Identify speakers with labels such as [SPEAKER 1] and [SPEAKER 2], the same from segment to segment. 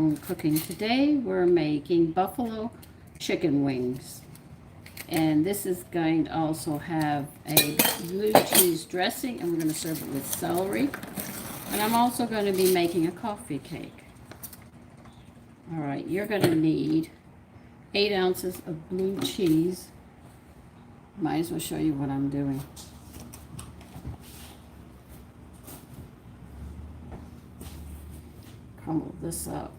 [SPEAKER 1] home cooking. Today we're making buffalo chicken wings. And this is going to also have a blue cheese dressing, and we're going to serve it with celery. And I'm also going to be making a coffee cake. All right, you're going to need 8 ounces of blue cheese. Might as well show you what I'm doing. Crumble this up.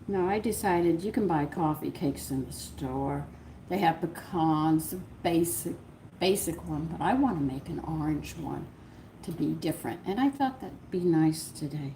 [SPEAKER 1] Now I decided you can buy coffee cakes in the store. They have pecans, the basic one, but I want to make an orange one to be different. And I thought that'd be nice today.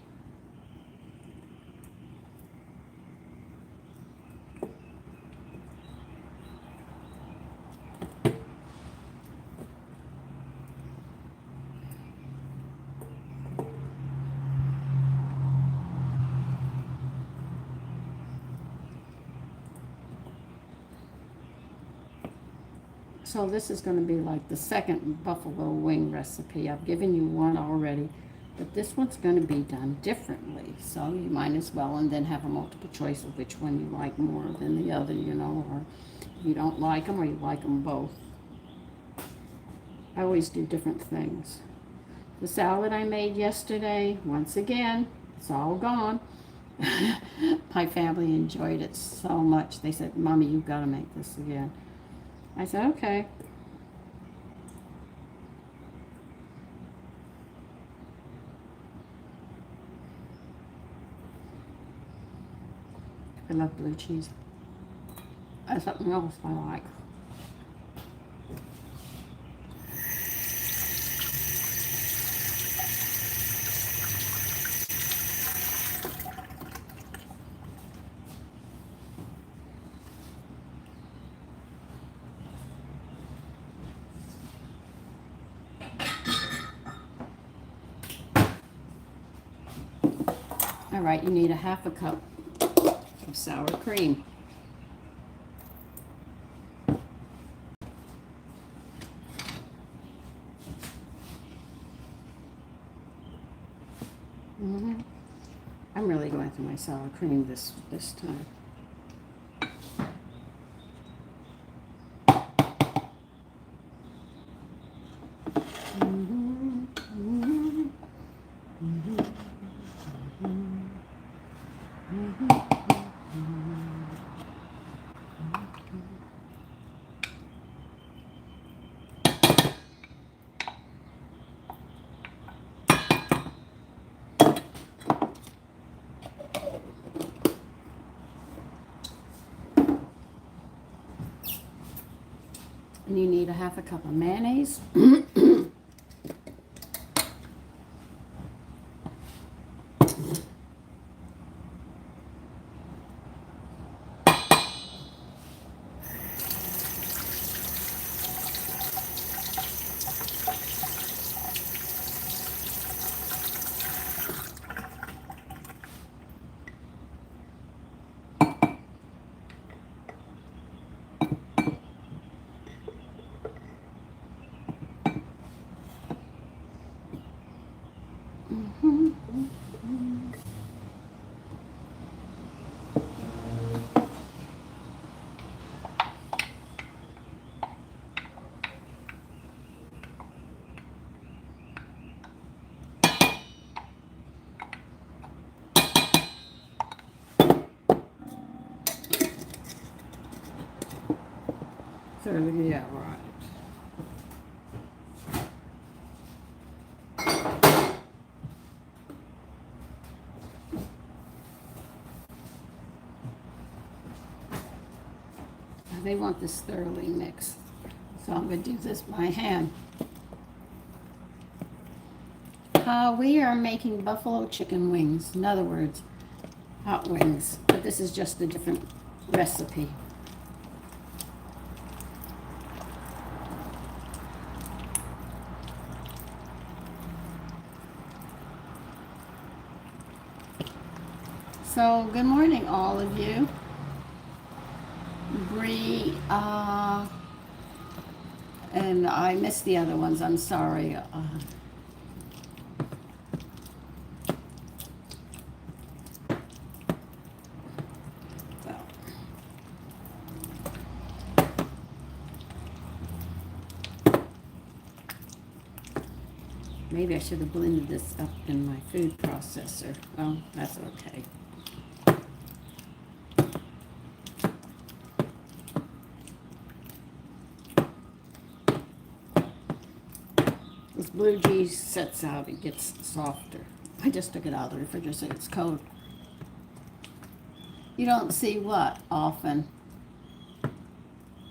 [SPEAKER 1] So this is going to be like the second buffalo wing recipe. I've given you one already, but this one's going to be done differently. So you might as well, and then have a multiple choice of which one you like more than the other, you know, or you don't like them or you like them both. I always do different things. The salad I made yesterday, once again, it's all gone. My family enjoyed it so much. They said, "Mommy, you've got to make this again." I said, okay. I love blue cheese. That's something else I like. All right, you need a half a cup of sour cream. I'm really going through my sour cream this time. And you need a half a cup of mayonnaise. Yeah, right. They want this thoroughly mixed, so I'm going to do this by hand. We are making buffalo chicken wings. In other words, hot wings, but this is just a different recipe. So, good morning, all of you. Bree Lee, and I missed the other ones. I'm sorry. Well, maybe I should have blended this up in my food processor. Well, that's okay. As blue cheese sets out, it gets softer. I just took it out of the refrigerator so it's cold. You don't see what often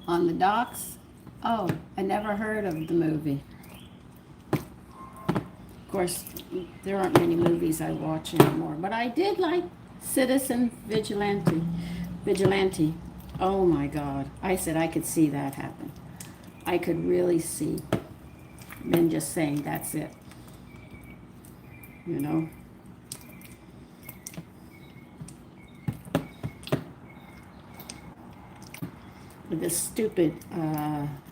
[SPEAKER 1] on the docks? Oh, I never heard of the movie. Of course, there aren't many movies I watch anymore, but I did like Citizen Vigilante. Vigilante. Oh my God. I said I could see that happen. I could really see men just saying, that's it. You know? With this stupid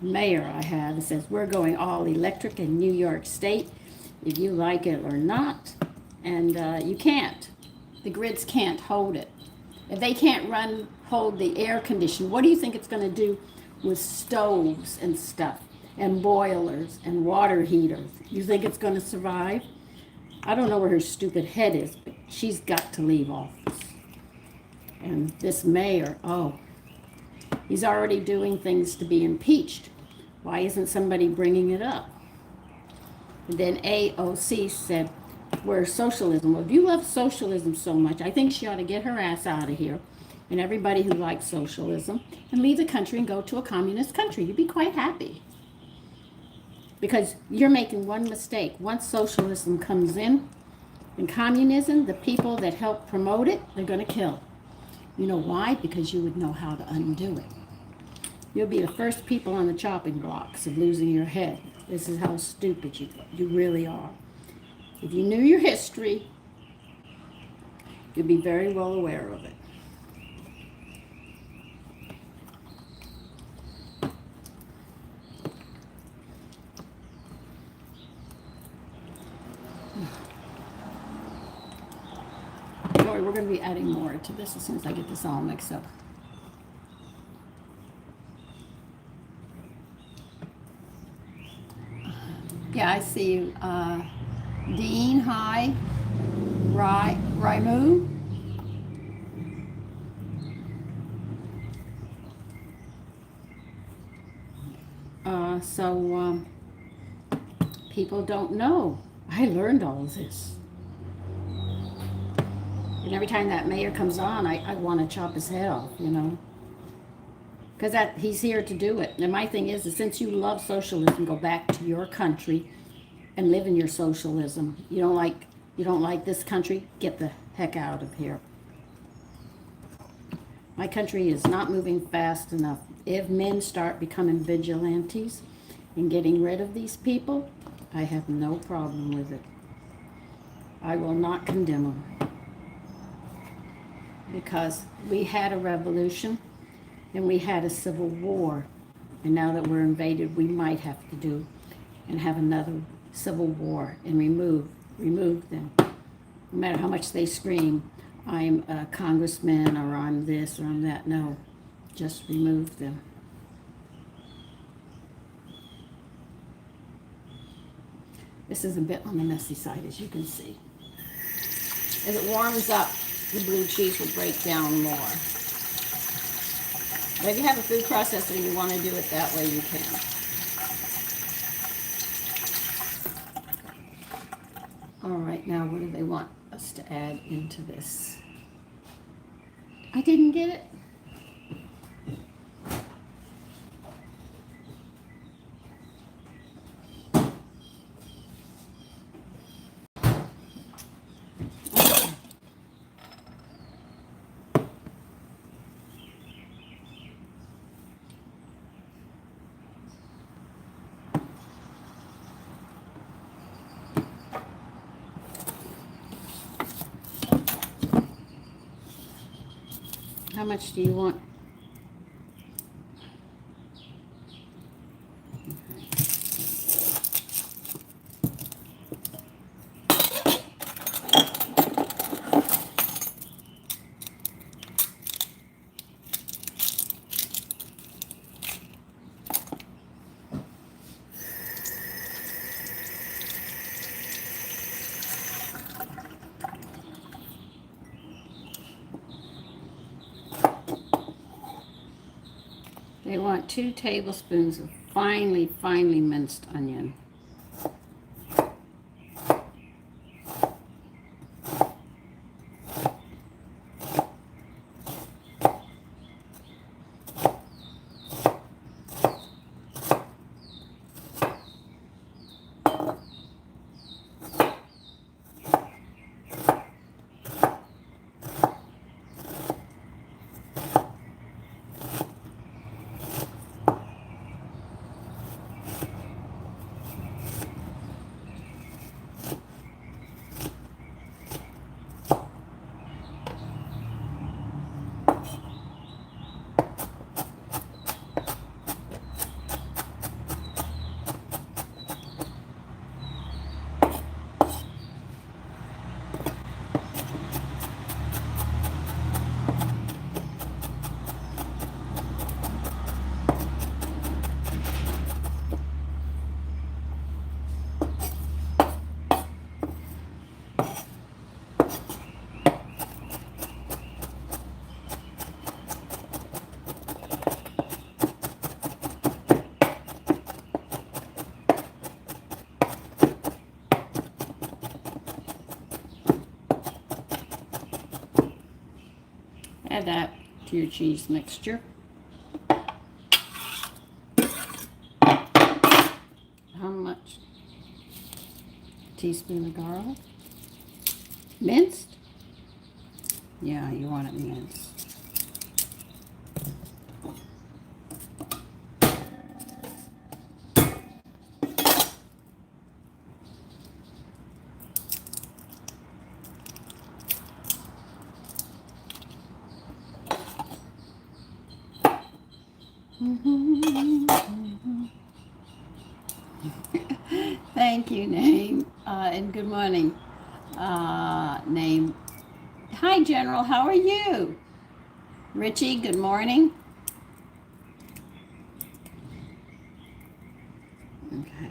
[SPEAKER 1] mayor I have, it says, we're going all electric in New York State, if you like it or not. And you can't. The grids can't hold it. If they can't hold the air conditioning, what do you think it's going to do with stoves and stuff, and boilers and water heaters? You think it's going to survive? I don't know where her stupid head is, but she's got to leave office. And this mayor, oh, he's already doing things to be impeached. Why isn't somebody bringing it up? And then AOC said, we're socialism. Well, if you love socialism so much, I think she ought to get her ass out of here, and everybody who likes socialism, and leave the country and go to a communist country. You'd be quite happy. Because you're making one mistake. Once socialism comes in, and communism, the people that help promote it, they're going to kill. You know why? Because you would know how to undo it. You'll be the first people on the chopping blocks of losing your head. This is how stupid you really are. If you knew your history, you'd be very well aware of it. Don't worry, we're going to be adding more to this as soon as I get this all mixed up. Yeah, I see Dean, hi. Raimu. So people don't know. I learned all of this. And every time that mayor comes on, I want to chop his head off, you know. Because he's here to do it. And my thing is since you love socialism, go back to your country and live in your socialism. You don't like this country? Get the heck out of here. My country is not moving fast enough. If men start becoming vigilantes and getting rid of these people, I have no problem with it. I will not condemn them. Because we had a revolution and we had a civil war. And now that we're invaded, we might have to do and have another civil war and remove them. No matter how much they scream, I'm a congressman or I'm this or I'm that. No, just remove them. This is a bit on the messy side, as you can see. As it warms up, the blue cheese will break down more. But if you have a food processor and you want to do it that way, you can. All right, now what do they want us to add into this? I didn't get it. How much do you want? They want 2 tablespoons of finely minced onion. Add that to your cheese mixture. How much? Teaspoon of garlic. Minced? Yeah, you want it minced. Thank you, Name, and good morning, Name. Hi, General, how are you? Richie, good morning. Okay.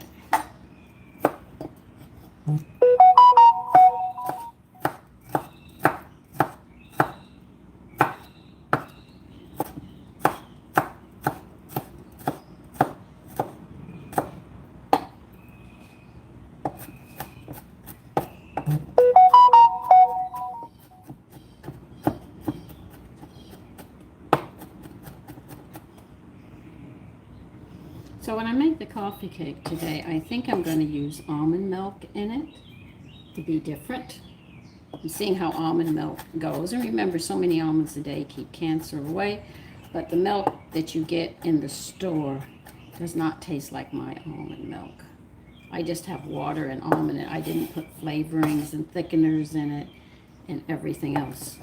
[SPEAKER 1] So when I make the coffee cake today, I think I'm going to use almond milk in it to be different. I'm seeing how almond milk goes. And remember, so many almonds a day keep cancer away. But the milk that you get in the store does not taste like my almond milk. I just have water and almond. I didn't put flavorings and thickeners in it and everything else.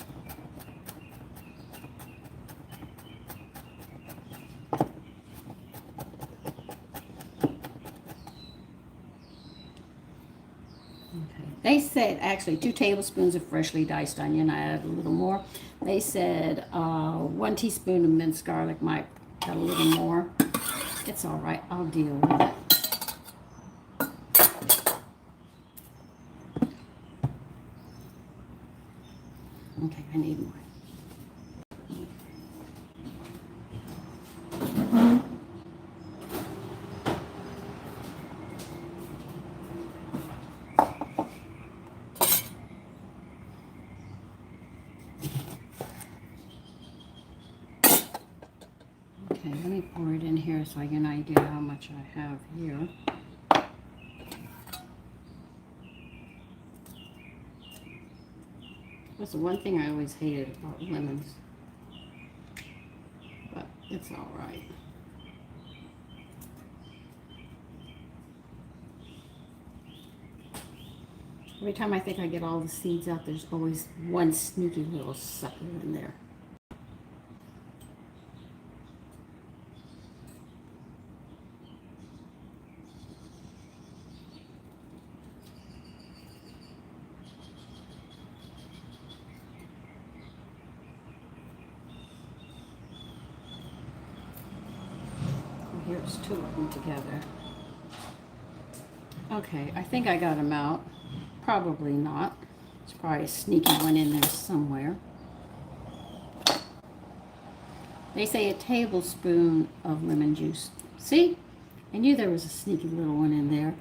[SPEAKER 1] They said, actually, 2 tablespoons of freshly diced onion. I added a little more. They said 1 teaspoon of minced garlic might add a little more. It's all right. I'll deal with it. Okay, I need more. Okay, let me pour it in here so I get an idea how much I have here. That's the one thing I always hated about lemons. But it's all right. Every time I think I get all the seeds out, there's always one sneaky little sucker in there. Here's 2 of them together. Okay, I think I got them out. Probably not. There's probably a sneaky one in there somewhere. They say a tablespoon of lemon juice. See? I knew there was a sneaky little one in there.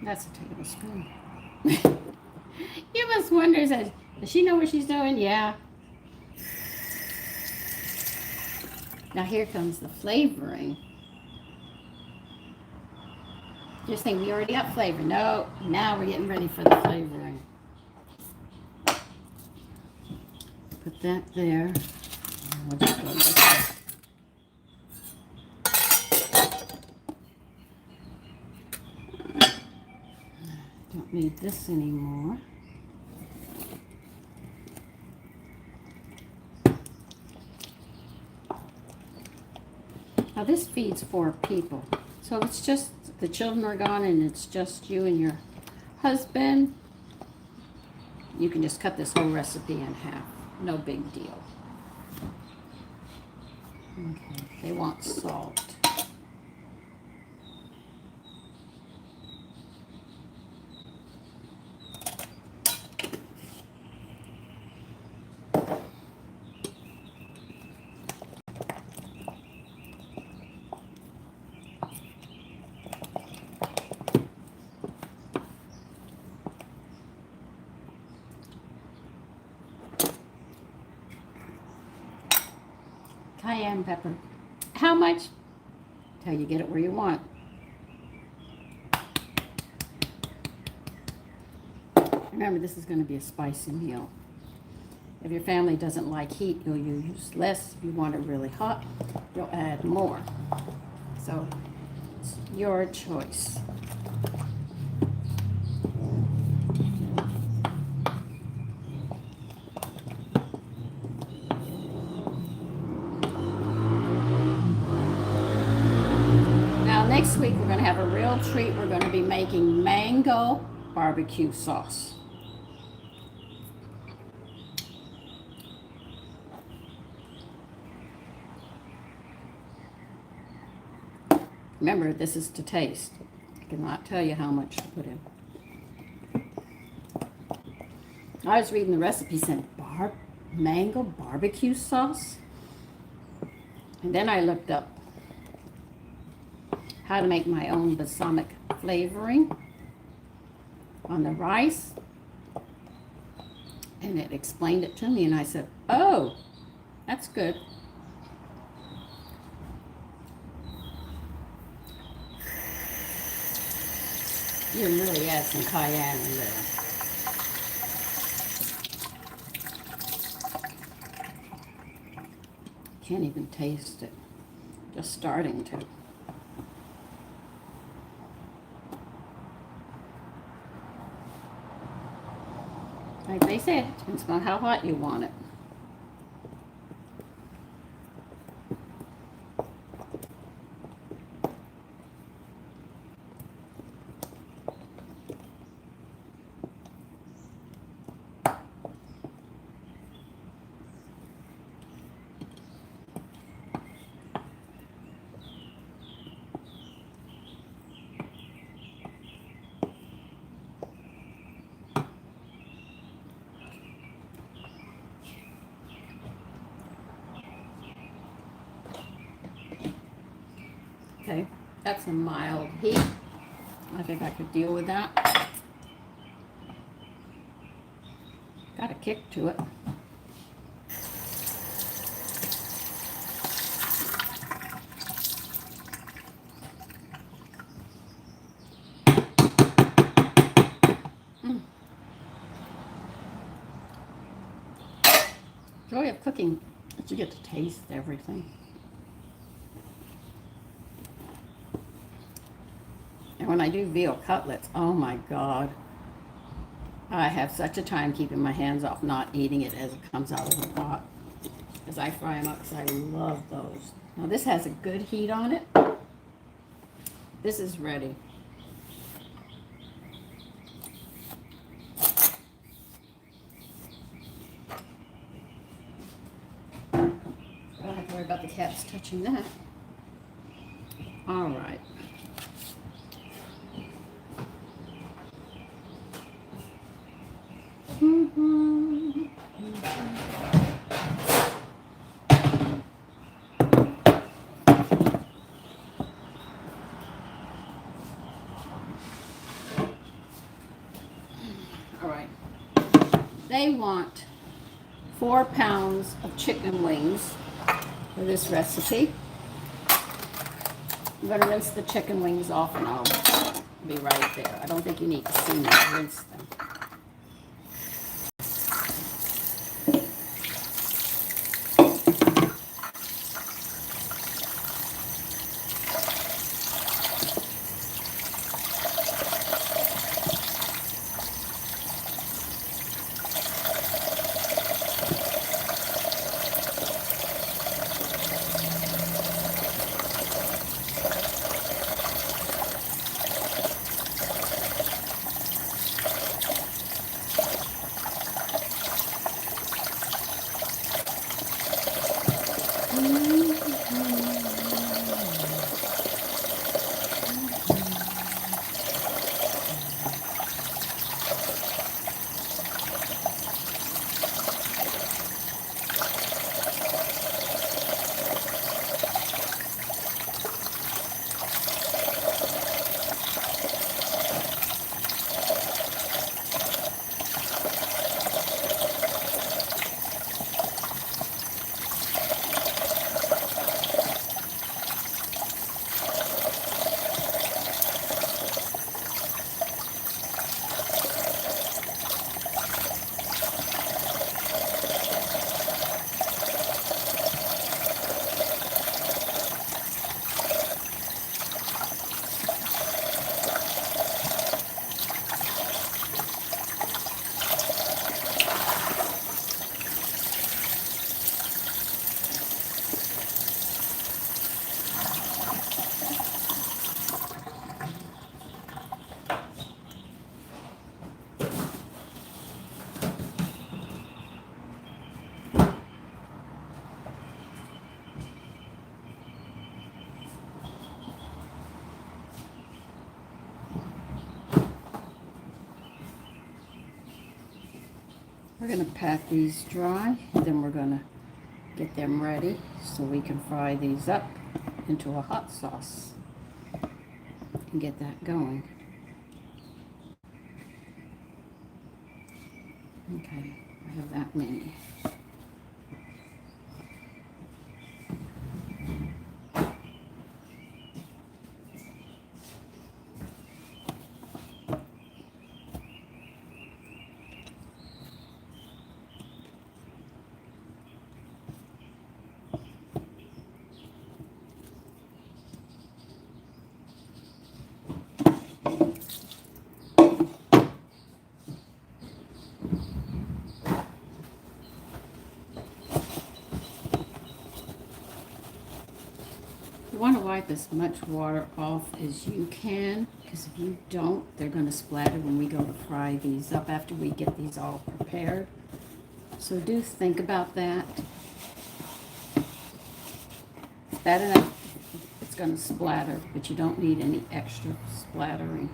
[SPEAKER 1] That's a tablespoon. You must wonder, does she know what she's doing? Yeah. Now here comes the flavoring. Just think we already got flavor. No, now we're getting ready for the flavoring. Put that there. We'll just go this way. Don't need this anymore. Now this feeds 4 people. So it's just, the children are gone and it's just you and your husband. You can just cut this whole recipe in half. No big deal. Okay, they want salt. Cayenne pepper. How much? Till you get it where you want. Remember, this is going to be a spicy meal. If your family doesn't like heat, you'll use less. If you want it really hot, you'll add more. So, it's your choice. Next week we're going to have a real treat. We're going to be making mango barbecue sauce. Remember, this is to taste. I cannot tell you how much to put in. I was reading the recipe, said mango barbecue sauce. And then I looked up how to make my own balsamic flavoring on the rice. And it explained it to me, and I said, oh, that's good. You can really add some cayenne in there. Can't even taste it. Just starting to. Like they said, it depends on how hot you want it. Okay, that's a mild heat. I think I could deal with that. Got a kick to it. Joy of cooking, that you get to taste everything. And when I do veal cutlets, oh my God, I have such a time keeping my hands off not eating it as it comes out of the pot. As I fry them up, because I love those. Now this has a good heat on it. This is ready. glad the cat's touching that. All right. All right. They want 4 pounds of chicken wings for this recipe. I'm going to rinse the chicken wings off and I'll be right there. I don't think you need to see me rinse them. We're going to pat these dry, and then we're going to get them ready so we can fry these up into a hot sauce and get that going. Okay, I have that many. You want to wipe as much water off as you can, because if you don't, they're going to splatter when we go to fry these up after we get these all prepared. So do think about that. Bad enough it's going to splatter, but you don't need any extra splattering.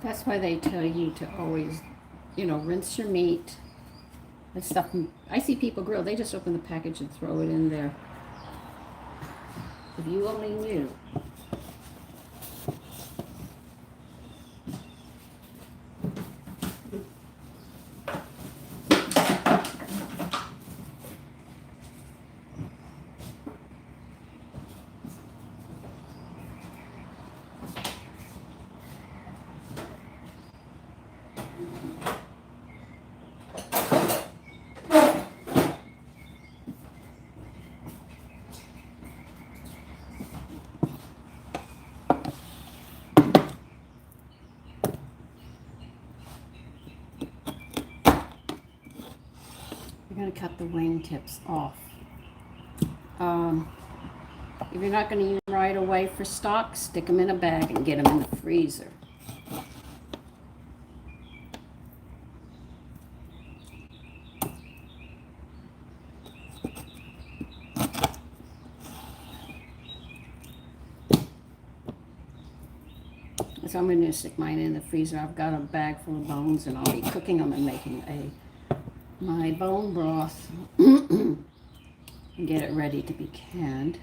[SPEAKER 1] That's why they tell you to always, rinse your meat and stuff. I see people grill, they just open the package and throw it in there. If you only knew. going to cut the wing tips off. If you're not going to use them right away for stock, stick them in a bag and get them in the freezer. So I'm going to stick mine in the freezer. I've got a bag full of bones, and I'll be cooking them and making my bone broth and get it ready to be canned.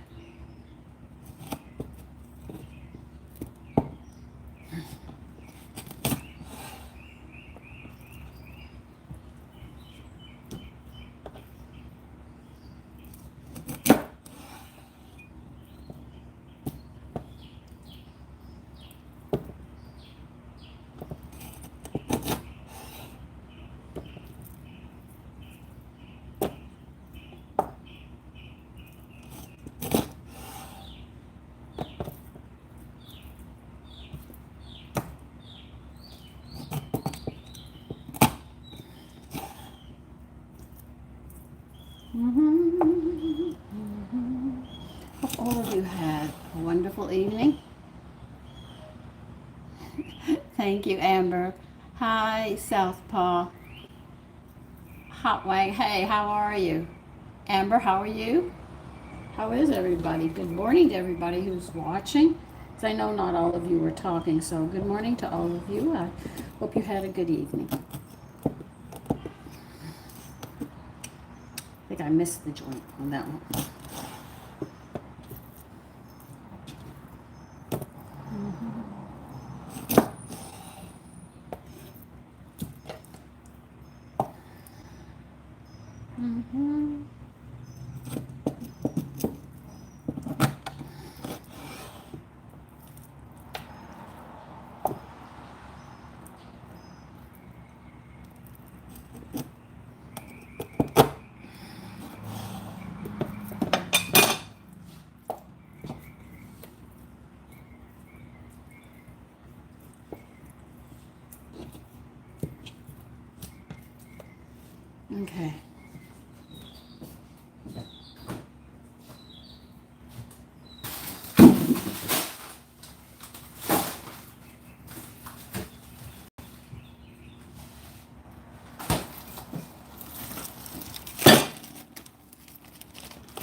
[SPEAKER 1] Hope all of you had a wonderful evening. Thank you, Amber. Hi, Southpaw. Hot Wang. Hey, how are you? Amber, how are you? How is everybody? Good morning to everybody who's watching. I know not all of you were talking, so good morning to all of you. I hope you had a good evening. I think I missed the joint on that one. Okay.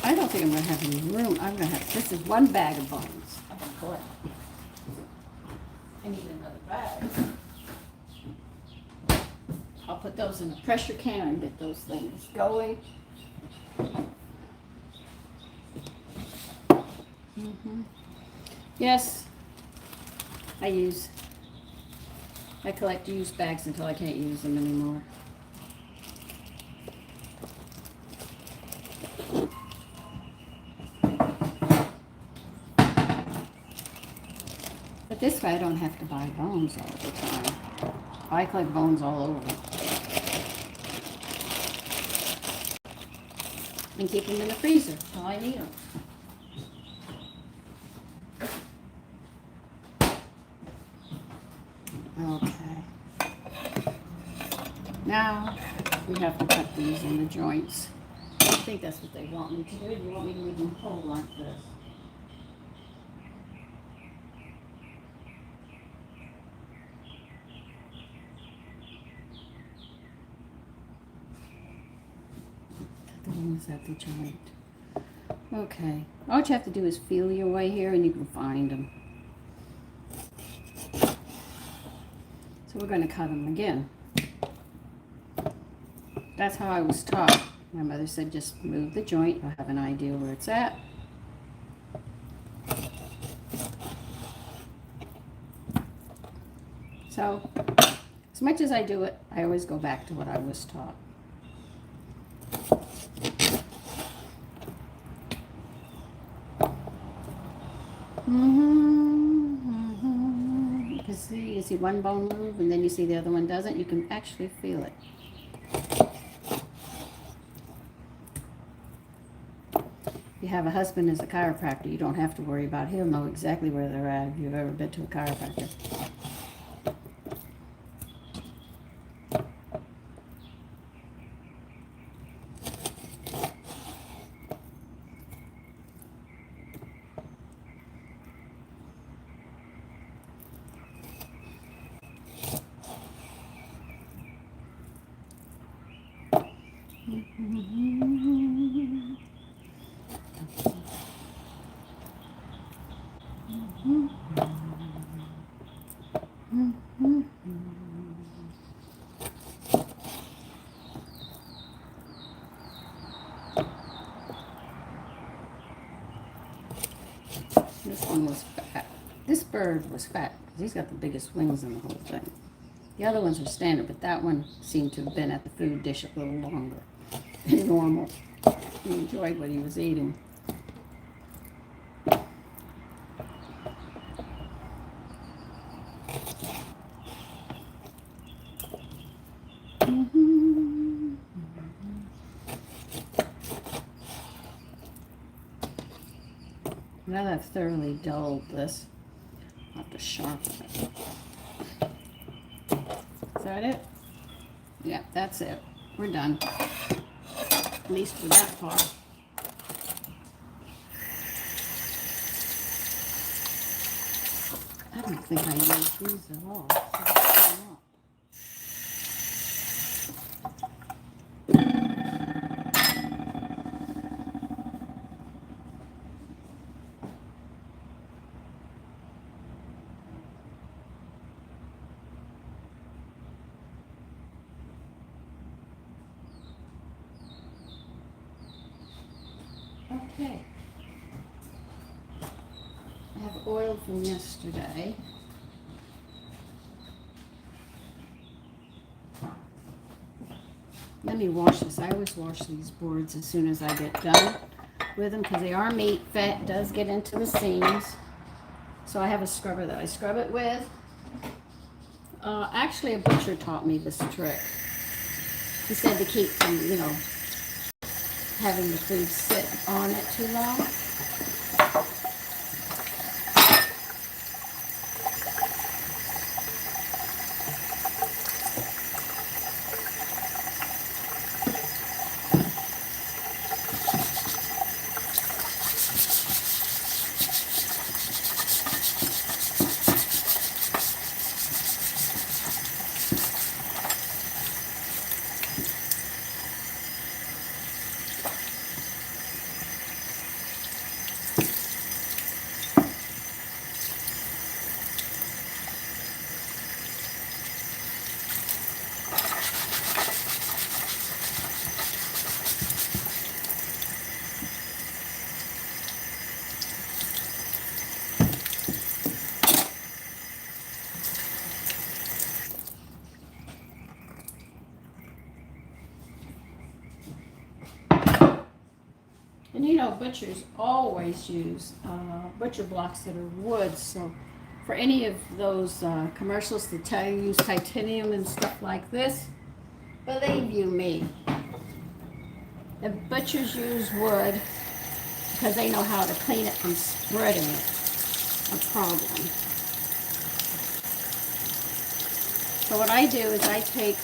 [SPEAKER 1] I don't think I'm going to have any room. This is one bag of bones. I'm going to collect. I need another bag. I'll put those in the pressure can and get those things going. Yes, I collect used bags until I can't use them anymore. But this way I don't have to buy bones all the time. I collect bones all over. And keep them in the freezer until I need them. Okay. Now we have to cut these in the joints. I think that's what they want me to do. Do you want me to leave them whole like this? The ones at the joint. Okay. All you have to do is feel your way here and you can find them. So we're going to cut them again. That's how I was taught. My mother said just move the joint. You'll have an idea where it's at. So, as much as I do it, I always go back to what I was taught. You see one bone move and then you see the other one doesn't. You can actually feel it. If you have a husband as a chiropractor, you don't have to worry about it. He'll know exactly where they're at if you've ever been to a chiropractor. This one was fat. This bird was fat because he's got the biggest wings in the whole thing. The other ones are standard, but that one seemed to have been at the food dish a little longer than normal. He enjoyed what he was eating. Now that I've thoroughly dulled this, I'll have to sharpen it. Is that it? Yeah, that's it. We're done. At least for that part. I don't think I used these at all. Okay. I have oil from yesterday. Let me wash this. I always wash these boards as soon as I get done with them because they are meat. Fat does get into the seams. So I have a scrubber that I scrub it with. Actually, a butcher taught me this trick. He said to keep from, having the food sit on it too long. And butchers always use butcher blocks that are wood. So for any of those commercials that tell you use titanium and stuff like this, believe you me, the butchers use wood because they know how to clean it from spreading it. A problem. So what I do is I take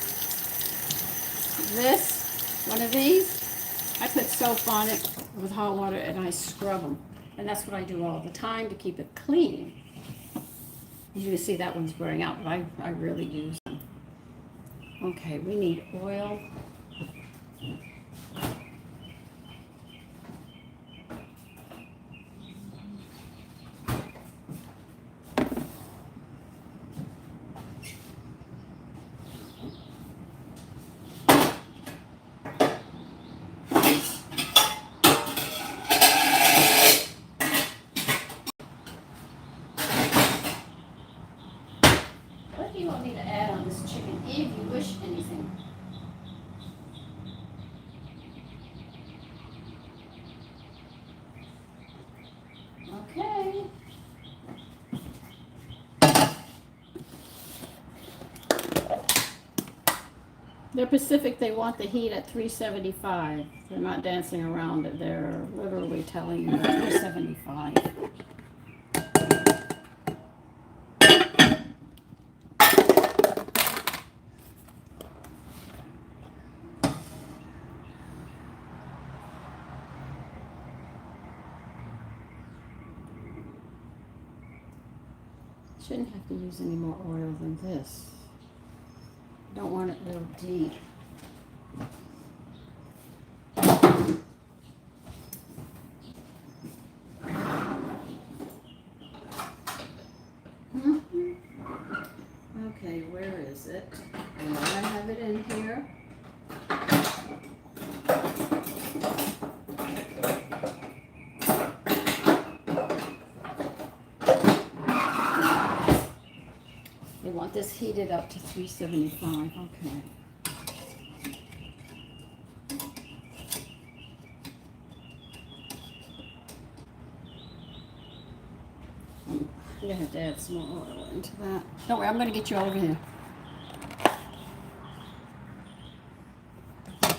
[SPEAKER 1] one of these, I put soap on it with hot water and I scrub them. And that's what I do all the time to keep it clean. As you can see, that one's wearing out, but I really use them. Okay, we need oil. What do you want me to add on this chicken, if you wish anything? Okay. They're Pacific, they want the heat at 375. They're not dancing around it, they're literally telling you 375. Shouldn't have to use any more oil than this. Don't want it real deep. it. And while I have it in here, we want this heated up to 375. Okay. I'm gonna have to add some more oil into that. Don't worry, I'm gonna get you over here.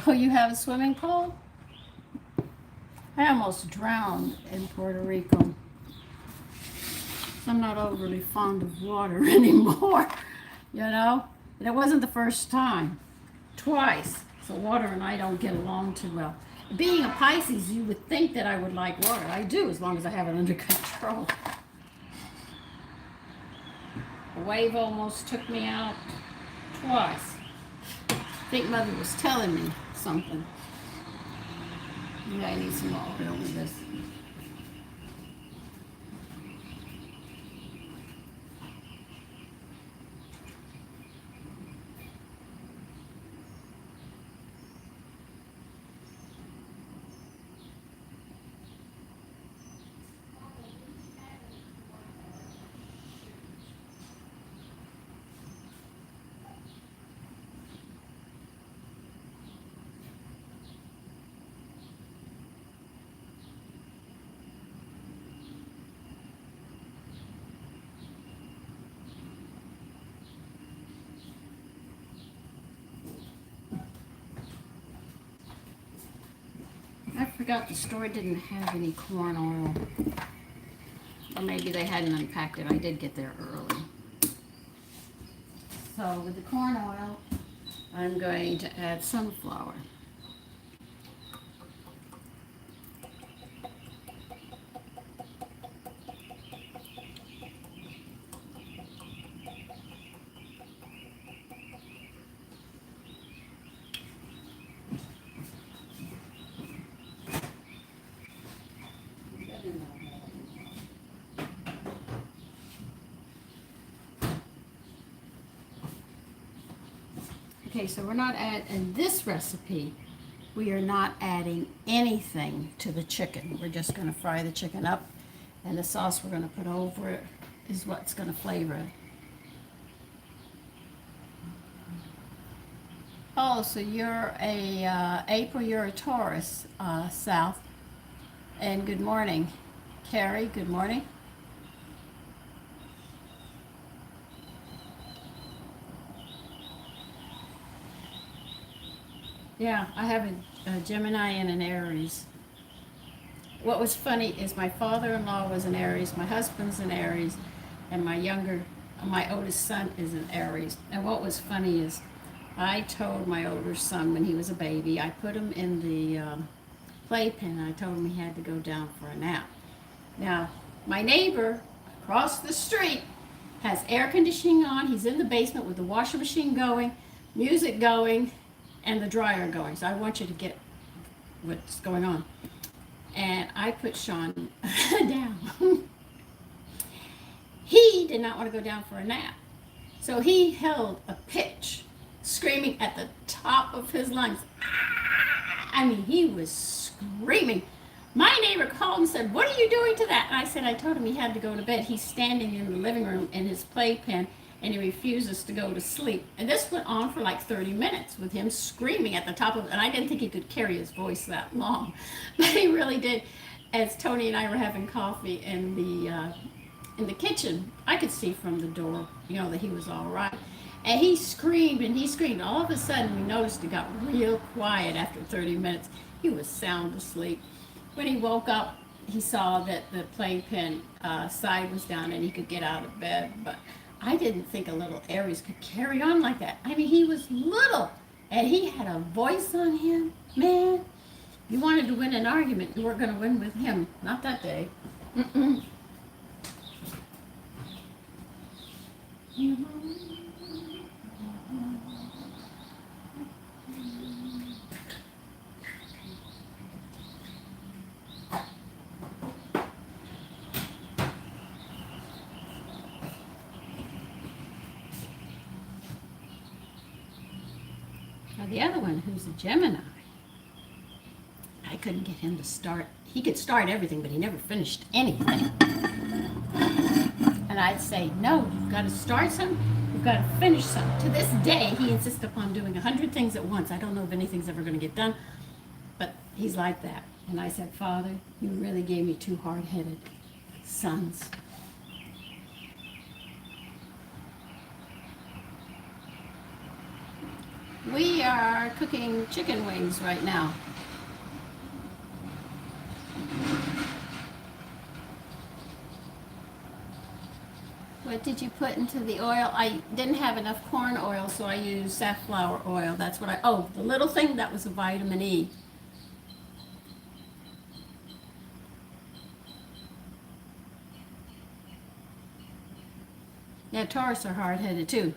[SPEAKER 1] Oh, you have a swimming pool? I almost drowned in Puerto Rico. I'm not overly fond of water anymore, you know? And it wasn't the first time. Twice. So water and I don't get along too well. Being a Pisces, you would think that I would like water. I do, as long as I have it under control. A wave almost took me out twice. I think Mother was telling me something. Yeah, I need some more oil with this. I forgot the store didn't have any corn oil. Or maybe they hadn't unpacked it. I did get there early. So with the corn oil, I'm going to add sunflower. Okay, so we're not in this recipe, we are not adding anything to the chicken. We're just going to fry the chicken up, and the sauce we're going to put over it is what's going to flavor it. Oh, so you're a April, you're a Taurus, South. And good morning. Carrie, good morning. Yeah, I have a Gemini and an Aries. What was funny is my father-in-law was an Aries, my husband's an Aries, and my oldest son is an Aries. And what was funny is I told my older son when he was a baby, I put him in the playpen, and I told him he had to go down for a nap. Now, my neighbor across the street has air conditioning on. He's in the basement with the washing machine going, music going, and the dryer going. So I want you to get what's going on. And I put Sean down. He did not want to go down for a nap. So he held a pitch, screaming at the top of his lungs. I mean, he was screaming. My neighbor called and said, "What are you doing to that?" And I said, I told him he had to go to bed. He's standing in the living room in his playpen, and he refuses to go to sleep. And this went on for like 30 minutes with him screaming at the top of it. And I didn't think he could carry his voice that long, but he really did. As Tony and I were having coffee in the kitchen, I could see from the door, that he was all right. And he screamed and he screamed. All of a sudden, we noticed it got real quiet after 30 minutes. He was sound asleep. When he woke up, he saw that the playpen side was down and he could get out of bed. But I didn't think a little Aries could carry on like that. I mean, he was little, and he had a voice on him. Man, you wanted to win an argument, you weren't going to win with him. Not that day. Mm-mm. the other one, who's a Gemini, I couldn't get him to start. He could start everything, but he never finished anything. And I'd say, no, you've got to start something, you've got to finish something. To this day, he insists upon doing 100 things at once. I don't know if anything's ever going to get done, but he's like that. And I said, Father, you really gave me two hard-headed sons. We are cooking chicken wings right now. What did you put into the oil? I didn't have enough corn oil, so I used safflower oil. That's what the little thing, that was a vitamin E. Yeah, Taurus are hard-headed too.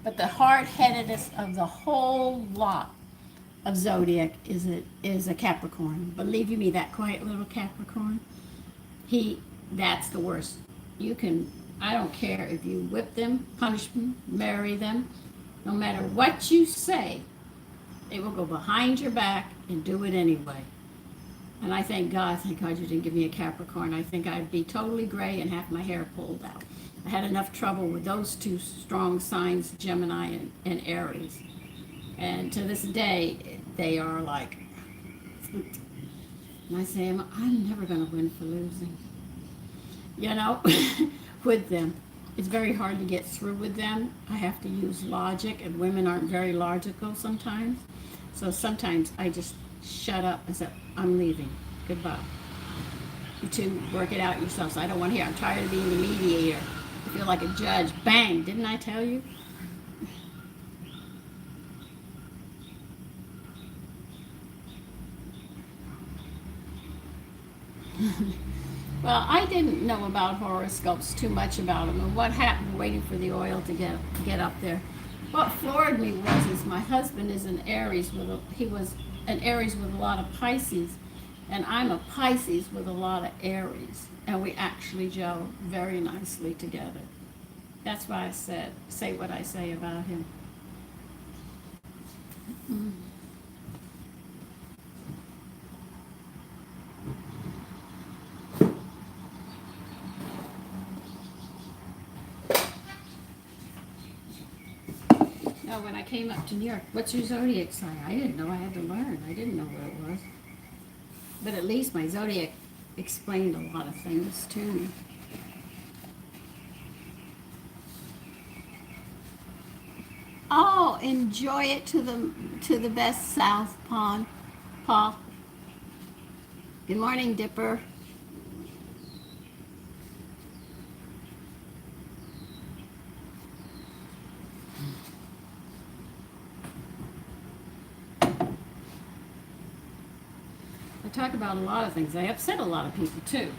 [SPEAKER 1] But the hard-headedest of the whole lot of zodiac is a Capricorn. Believe you me, that quiet little Capricorn, that's the worst. I don't care if you whip them, punish them, marry them, no matter what you say, they will go behind your back and do it anyway. And I thank God you didn't give me a Capricorn. I think I'd be totally gray and have my hair pulled out. I had enough trouble with those two strong signs, Gemini and Aries. And to this day, they are like, and I say, I'm never going to win for losing. With them. It's very hard to get through with them. I have to use logic, and women aren't very logical sometimes. So sometimes I just shut up and say, I'm leaving. Goodbye. You two work it out yourselves. I don't want to hear. I'm tired of being the mediator. I feel like a judge. Bang! Didn't I tell you? Well, I didn't know about horoscopes too much about them, and what happened waiting for the oil to get up there. What floored me was my husband is an Aries he was an Aries with a lot of Pisces, and I'm a Pisces with a lot of Aries, and we actually gel very nicely together. That's why I say what I say about him. When I came up to New York, what's your zodiac sign? I didn't know. I had to learn. I didn't know what it was. But at least my zodiac explained a lot of things to me. Oh, enjoy it to the best, South Pond, Paul. Good morning, Dipper. I talk about a lot of things. I upset a lot of people too.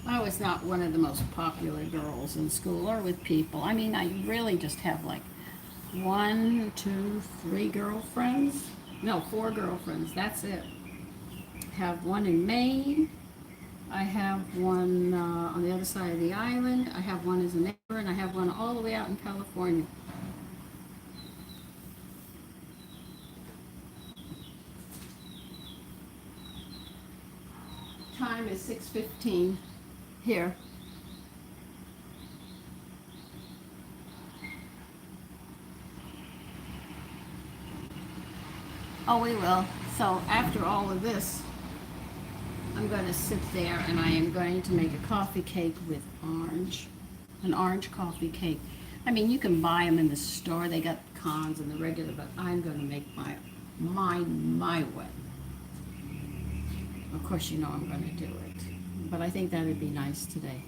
[SPEAKER 1] I was not one of the most popular girls in school or with people. I mean, I really just have like 1, 2, 3 girlfriends. No, 4 girlfriends. That's it. Have one in Maine. I have one on the other side of the island. I have one as a neighbor, and I have one all the way out in California. Time is 6:15 here. Oh, we will. So after all of this, I'm going to sit there and I am going to make a coffee cake with an orange coffee cake. I mean, you can buy them in the store. They got cons and the regular, but I'm going to make mine my way. Of course, you know I'm going to do it. But I think that would be nice today.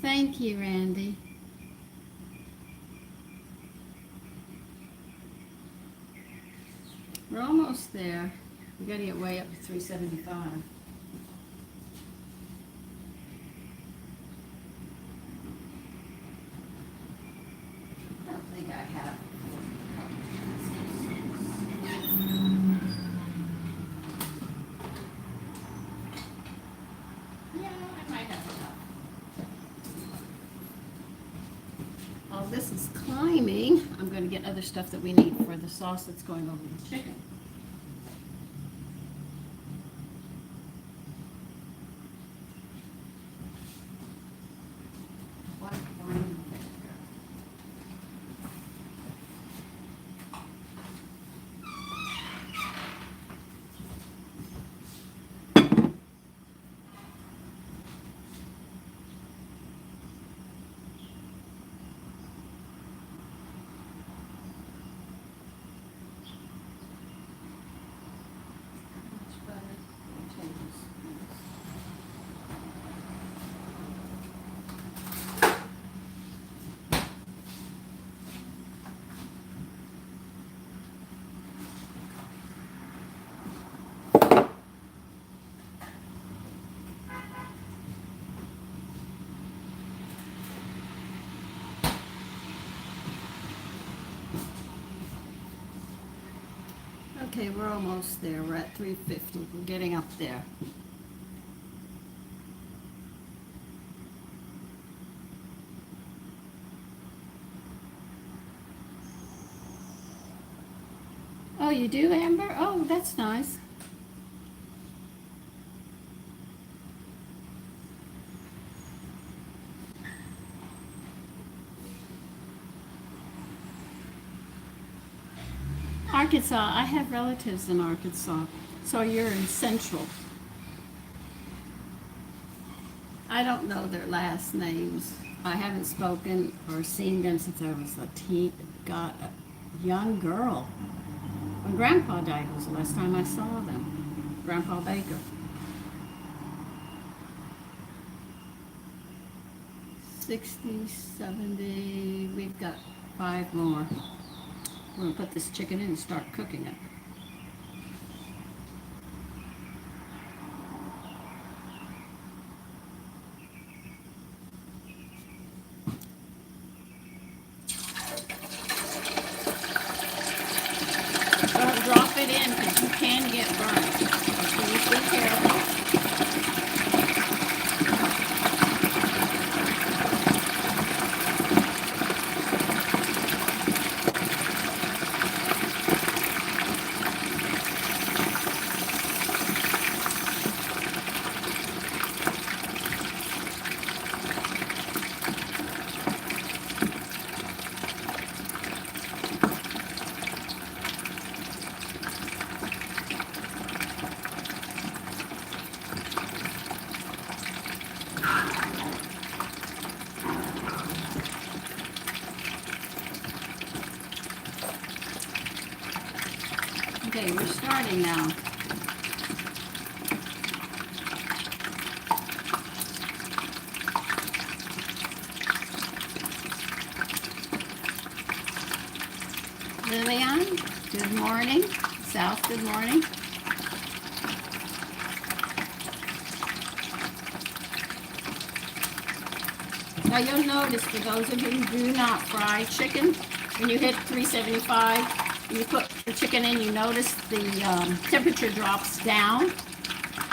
[SPEAKER 1] Thank you, Randy. We're almost there. We got to get way up to 375. I don't think I have. while this is climbing, I'm going to get other stuff that we need for the sauce that's going over the chicken. Okay, we're almost there. We're at 350. We're getting up there. Oh, you do, Amber? Oh, that's nice. Arkansas. I have relatives in Arkansas. So you're in Central. I don't know their last names. I haven't spoken or seen them since I was a young girl. When Grandpa died was the last time I saw them. Grandpa Baker. 60, 70, we've got 5 more. We're going to put this chicken in and start cooking it. Don't drop it in because you can get burnt. Please be careful. Okay, we're starting now. Lillian, good morning. South, good morning. Now you'll notice, for those of you who do not fry chicken, when you hit 375, you put the chicken in, you notice the temperature drops down.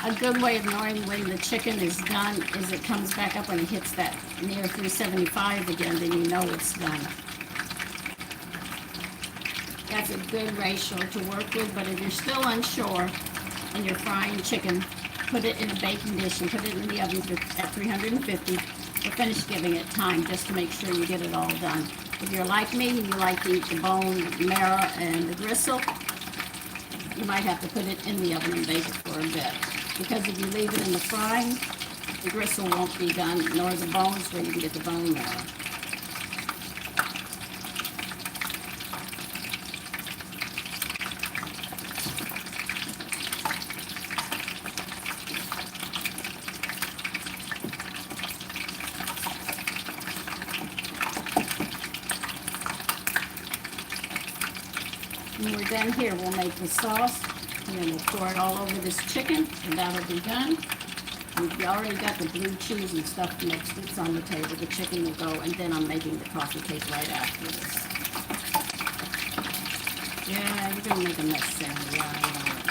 [SPEAKER 1] A good way of knowing when the chicken is done is it comes back up when it hits that near 375 again, then you know it's done. That's a good ratio to work with, but if you're still unsure and you're frying chicken, put it in a baking dish and put it in the oven at 350, but finish giving it time just to make sure you get it all done. If you're like me and you like to eat the bone, marrow, and the gristle, you might have to put it in the oven and bake it for a bit. Because if you leave it in the frying, the gristle won't be done, nor the bones where you can get the bone marrow. When we're done here, we'll make the sauce, and then we'll pour it all over this chicken, and that'll be done. We've already got the blue cheese and stuff mixed. It's on the table. The chicken will go, and then I'm making the coffee cake right after this. Yeah, you're going to make a mess, Sarah. Yeah, I know it.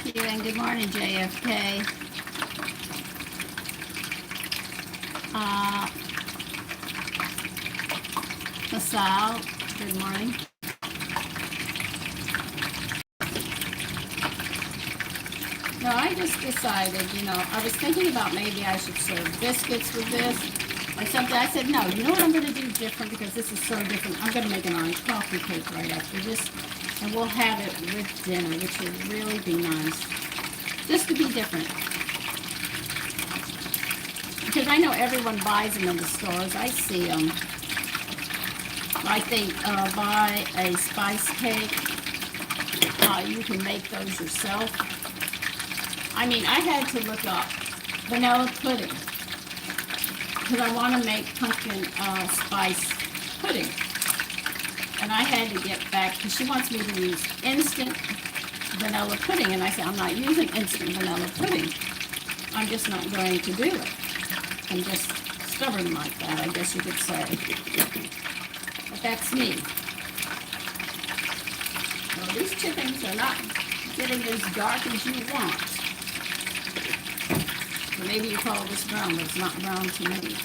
[SPEAKER 1] you, and good morning, JFK. Uh, Masal, good morning. No, I just decided, I was thinking about maybe I should serve biscuits with this or something. I said, no, you know what I'm going to do different because this is so different. I'm going to make an orange coffee cake right after this, and we'll have it with dinner, which would really be nice. Just to be different. Because I know everyone buys them in the stores. I see them. Like they buy a spice cake. You can make those yourself. I mean, I had to look up vanilla pudding because I want to make pumpkin spice pudding. And I had to get back because she wants me to use instant vanilla pudding. And I said, I'm not using instant vanilla pudding. I'm just not going to do it. I'm just stubborn like that, I guess you could say. But that's me. Well, these chickens are not getting as dark as you want. Maybe you call this brown, but it's not brown to me.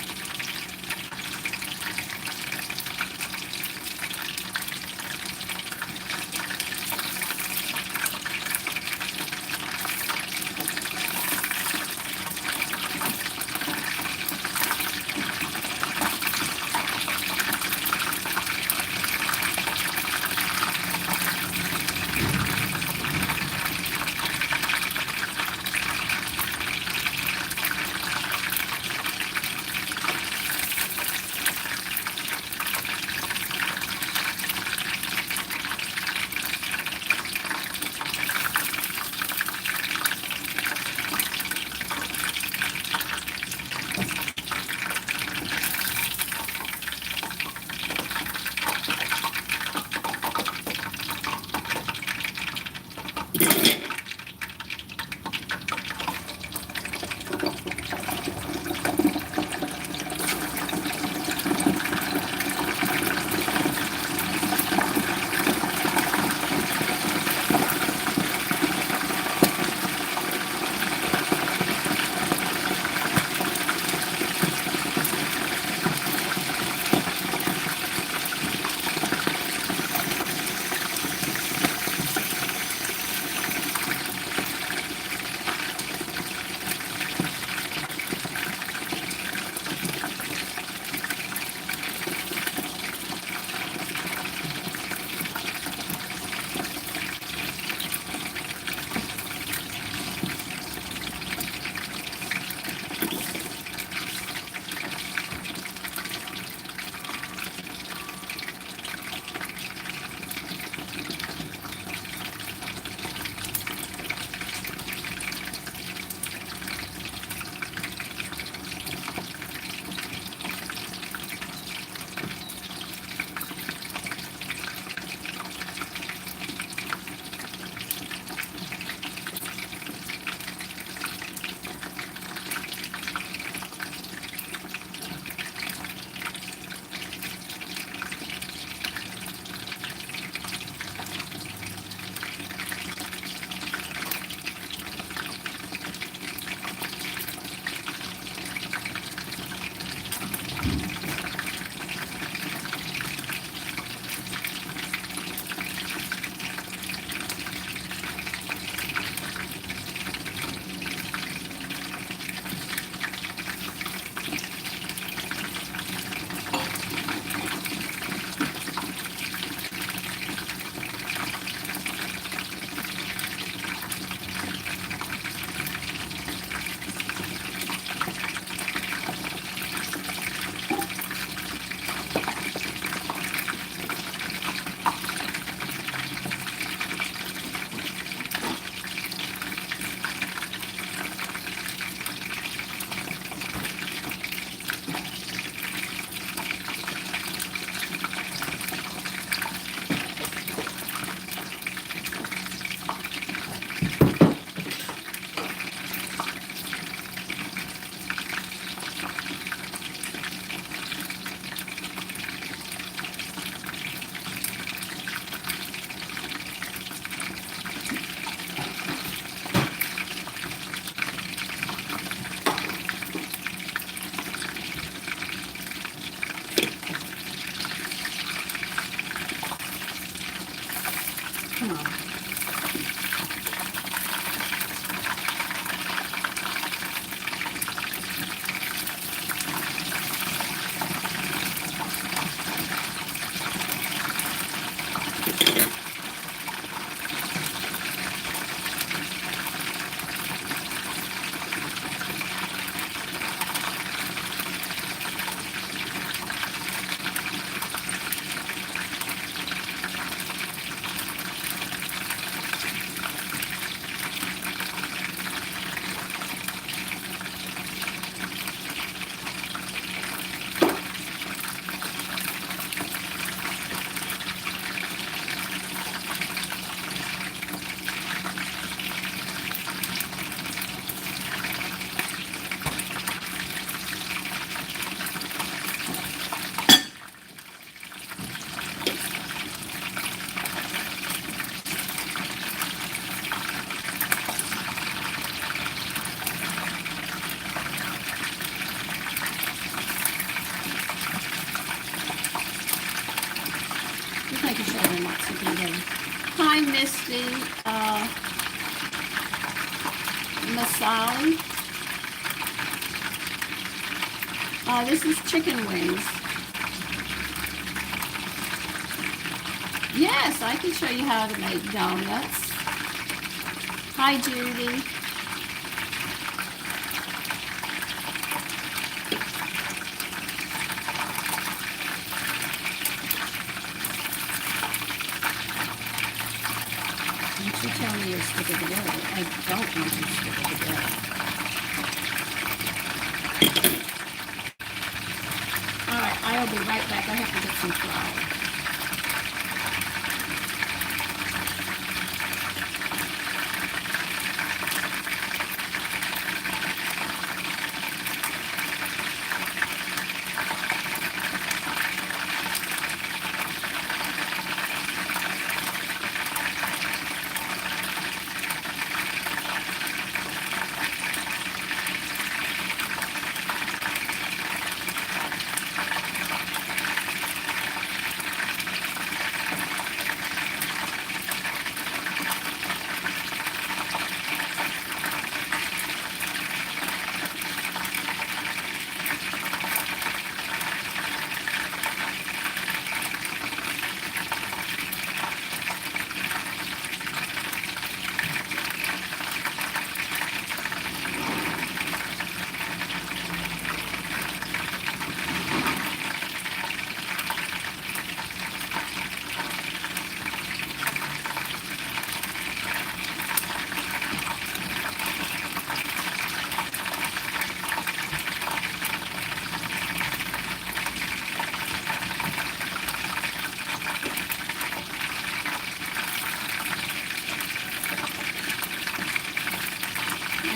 [SPEAKER 1] Hi, Misty. Masali. This is chicken wings. Yes, I can show you how to make donuts. Hi, Judy. Don't you tell me you're sticking together. I don't want you sticking together. Alright, I'll be right back. I have to get some flour.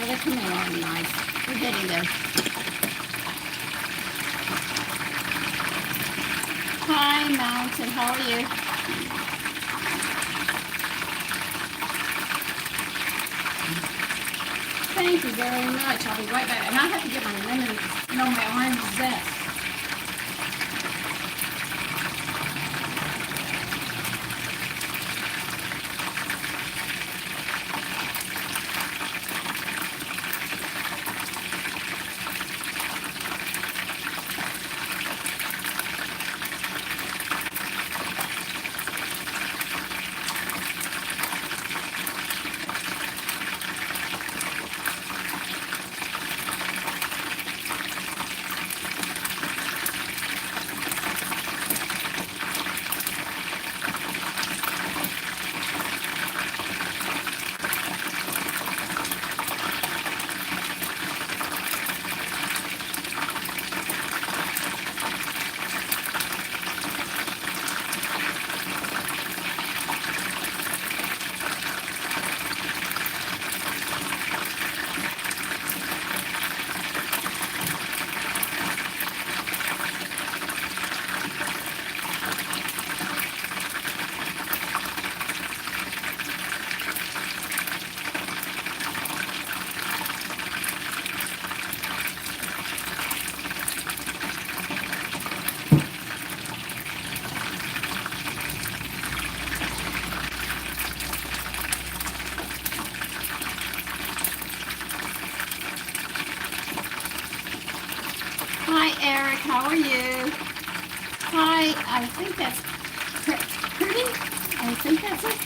[SPEAKER 1] They're coming along nice. We're getting there. Hi, Mountain. How are you? Thank you very much. I'll be right back. And I have to get my lemon, my orange zest. Hi, Eric. How are you? Hi. I think that's pretty. I think that's it.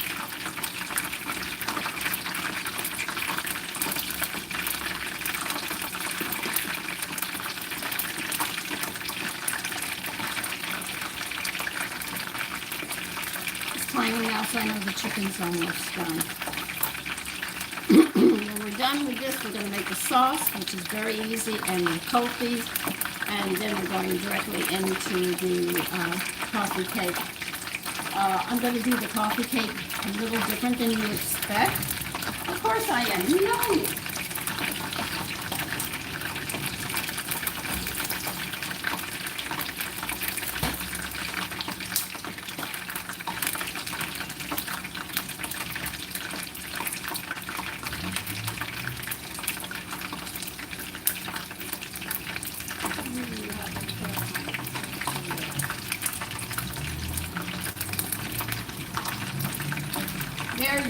[SPEAKER 1] It's timing now, so I know the chicken's almost done. When we're done with this, we're going to make the sauce, which is very easy, and we'll coat these, and then we're going directly into the coffee cake. I'm going to do the coffee cake a little different than you expect. Of course I am. You know me.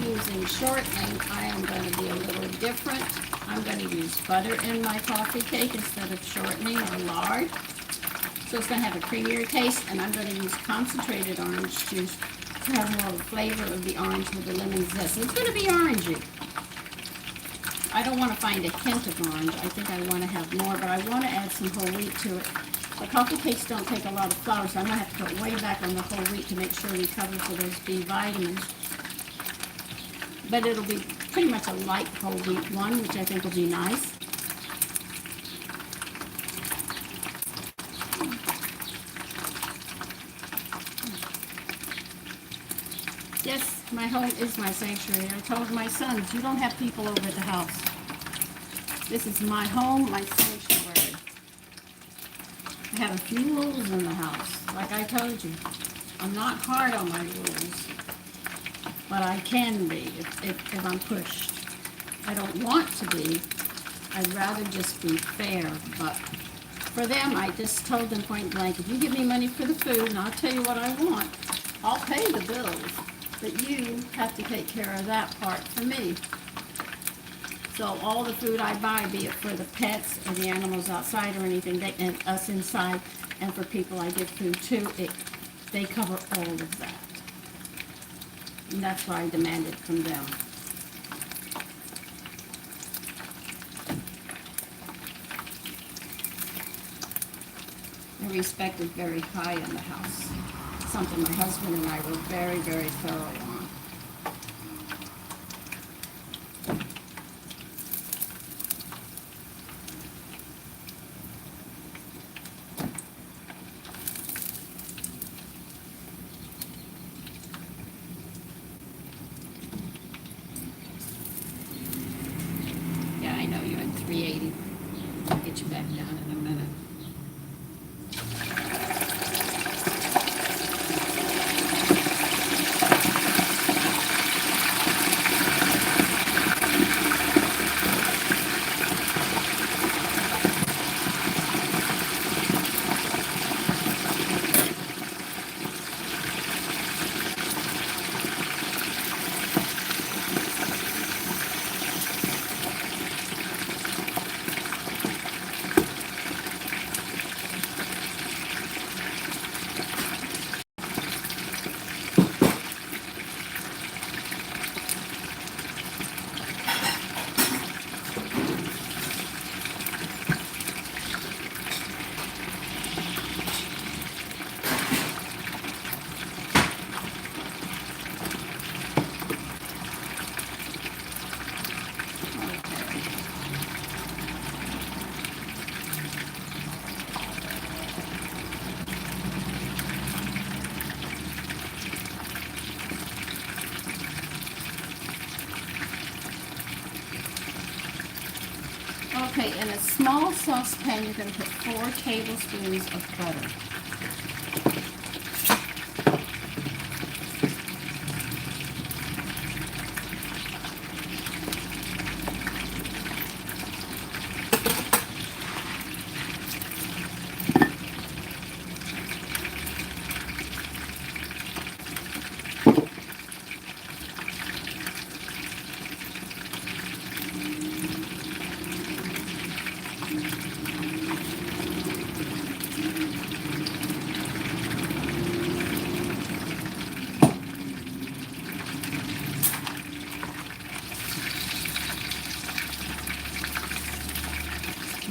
[SPEAKER 1] using shortening, I am going to be a little different. I'm going to use butter in my coffee cake instead of shortening or lard. So it's going to have a creamier taste, and I'm going to use concentrated orange juice to have more of the flavor of the orange with the lemon zest. So it's going to be orangey. I don't want to find a hint of orange. I think I want to have more, but I want to add some whole wheat to it. The coffee cakes don't take a lot of flour, so I'm going to have to put way back on the whole wheat to make sure we cover for those B vitamins. But it'll be pretty much a light whole wheat one, which I think will be nice. Yes, my home is my sanctuary. I told my sons, you don't have people over at the house. This is my home, my sanctuary. I have a few rules in the house. Like I told you, I'm not hard on my rules, but I can be if I'm pushed. I don't want to be. I'd rather just be fair, but for them, I just told them point blank, if you give me money for the food and I'll tell you what I want, I'll pay the bills. But you have to take care of that part for me. So all the food I buy, be it for the pets or the animals outside or anything, and us inside, and for people I give food to, they cover all of that. And that's what I demanded from them. The respect is very high in the house. Something my husband and I were very, very thorough on. Yeah, I know you're at 380. I'll get you back down in a minute. Okay, in a small saucepan, you're going to put 4 tablespoons of butter.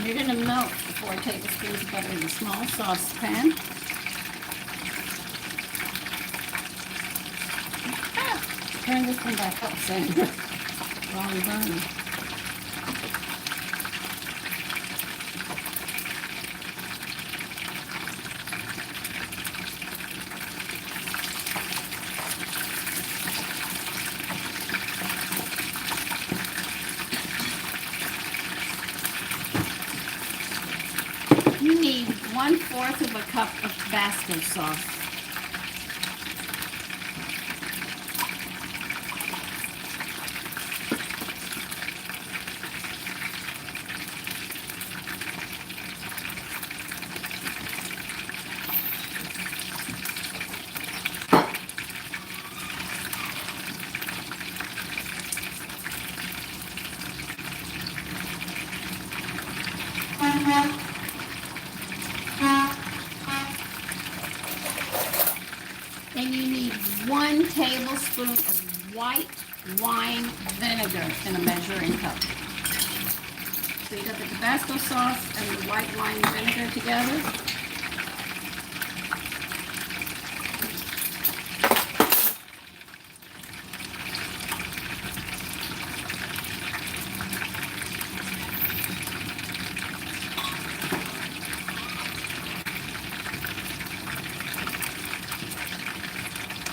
[SPEAKER 1] You're going to melt 4 tablespoons of butter in a small saucepan. Turn this one back up, Sandra. Wrong burner. You need 1/4 of a cup of Tabasco sauce. And you need 1 tablespoon of white wine vinegar in a measuring cup. So you got the Tabasco sauce and the white wine vinegar together.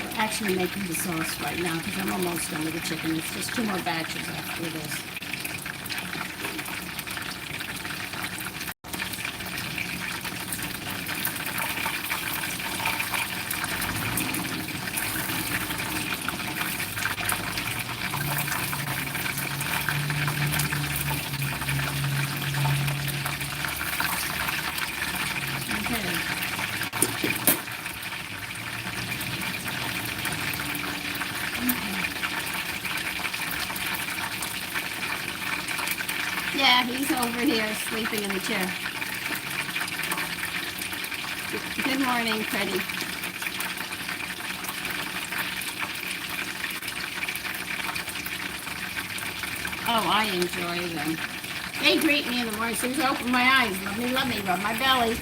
[SPEAKER 1] We're actually making the sauce right now because I'm almost done with the chicken. It's just 2 more batches after this. Yeah, he's over here sleeping in the chair. Good morning, Freddie. Oh, I enjoy them. They greet me in the morning as soon as I open my eyes. Love me, rub my belly.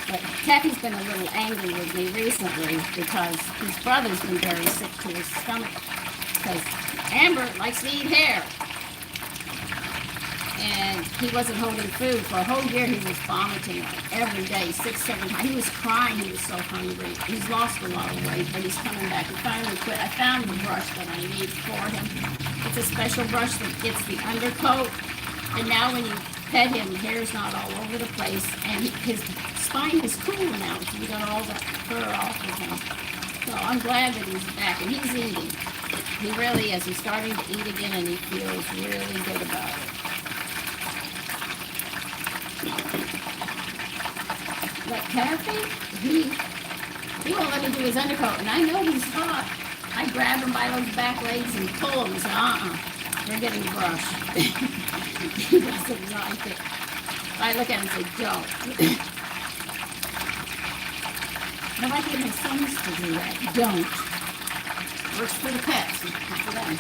[SPEAKER 1] But Kathy's been a little angry with me recently because his brother's been very sick to his stomach. Because Amber likes to eat hair. And he wasn't holding food. For a whole year, he was vomiting like every day, 6, 7 times. He was crying. He was so hungry. He's lost a lot of weight, but he's coming back. He finally quit. I found the brush that I need for him. It's a special brush that gets the undercoat. And now when you pet him, the hair's not all over the place. And his spine is cool now. So we got all that fur off of him. So I'm glad that he's back. And he's eating. He really is. He's starting to eat again, and he feels really good about it. But Kathy, he won't let me do his undercoat, and I know he's hot. I grab him by those back legs and pull him and say, we're getting brushed. He doesn't like it. I look at him and say, don't. I like it my sons to do that. Don't. Works for the pets, not for them.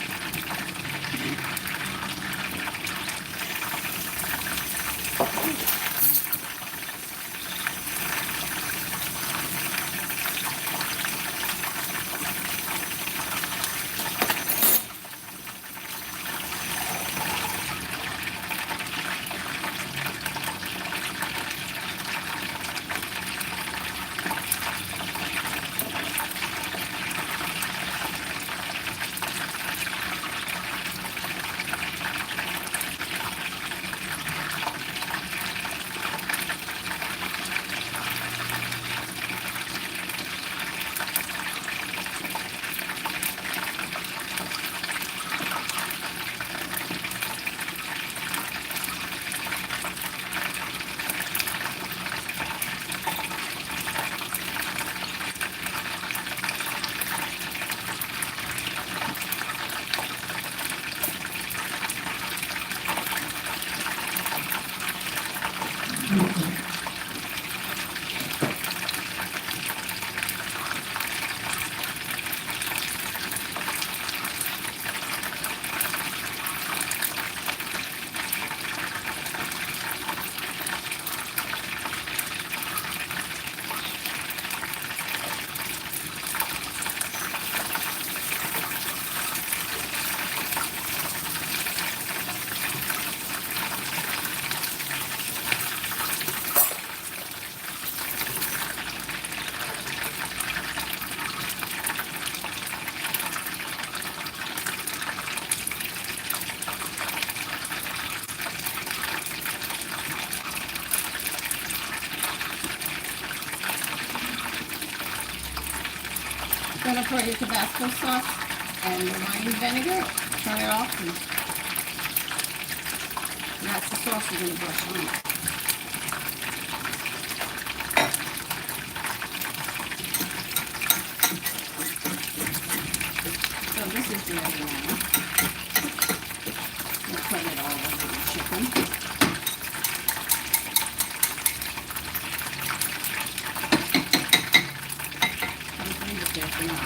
[SPEAKER 1] Gonna pour your Tabasco sauce and the wine vinegar, turn it off, and that's the sauce you're gonna brush on. So this is ready now. We'll put it all over. one. I'll leave it there for now.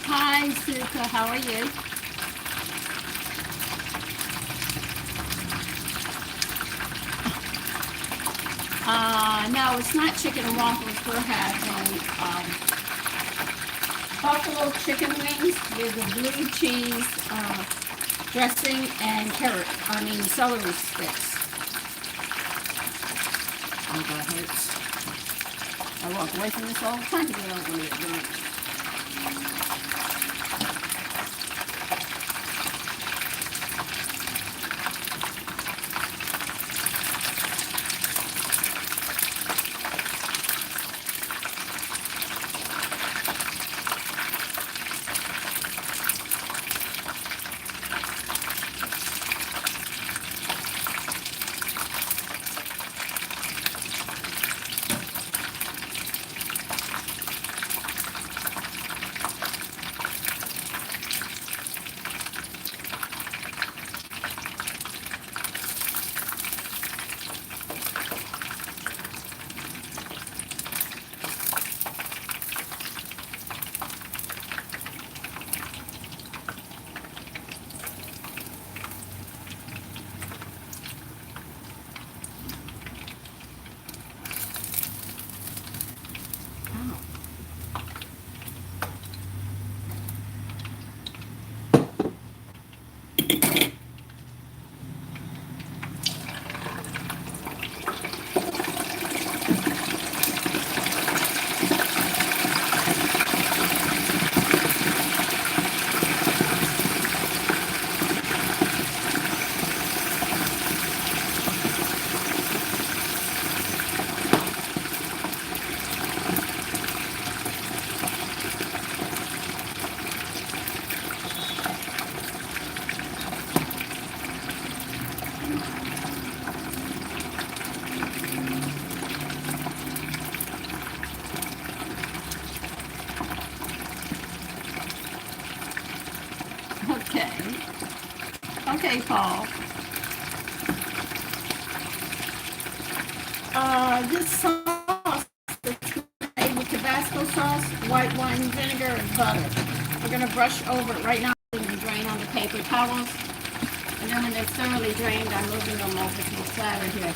[SPEAKER 1] Hi, Suka. How are you? No, it's not chicken and waffles. We're having buffalo chicken wings with a blue cheese dressing and celery sticks. Oh, that hurts. I walk away from this all the time because I don't want to get burnt. Okay. Okay, Paul. This sauce is made with Tabasco sauce, white wine vinegar, and butter. We're going to brush over it right now and drain on the paper towels. And then when they're thoroughly drained, I'm moving them over to the platter here.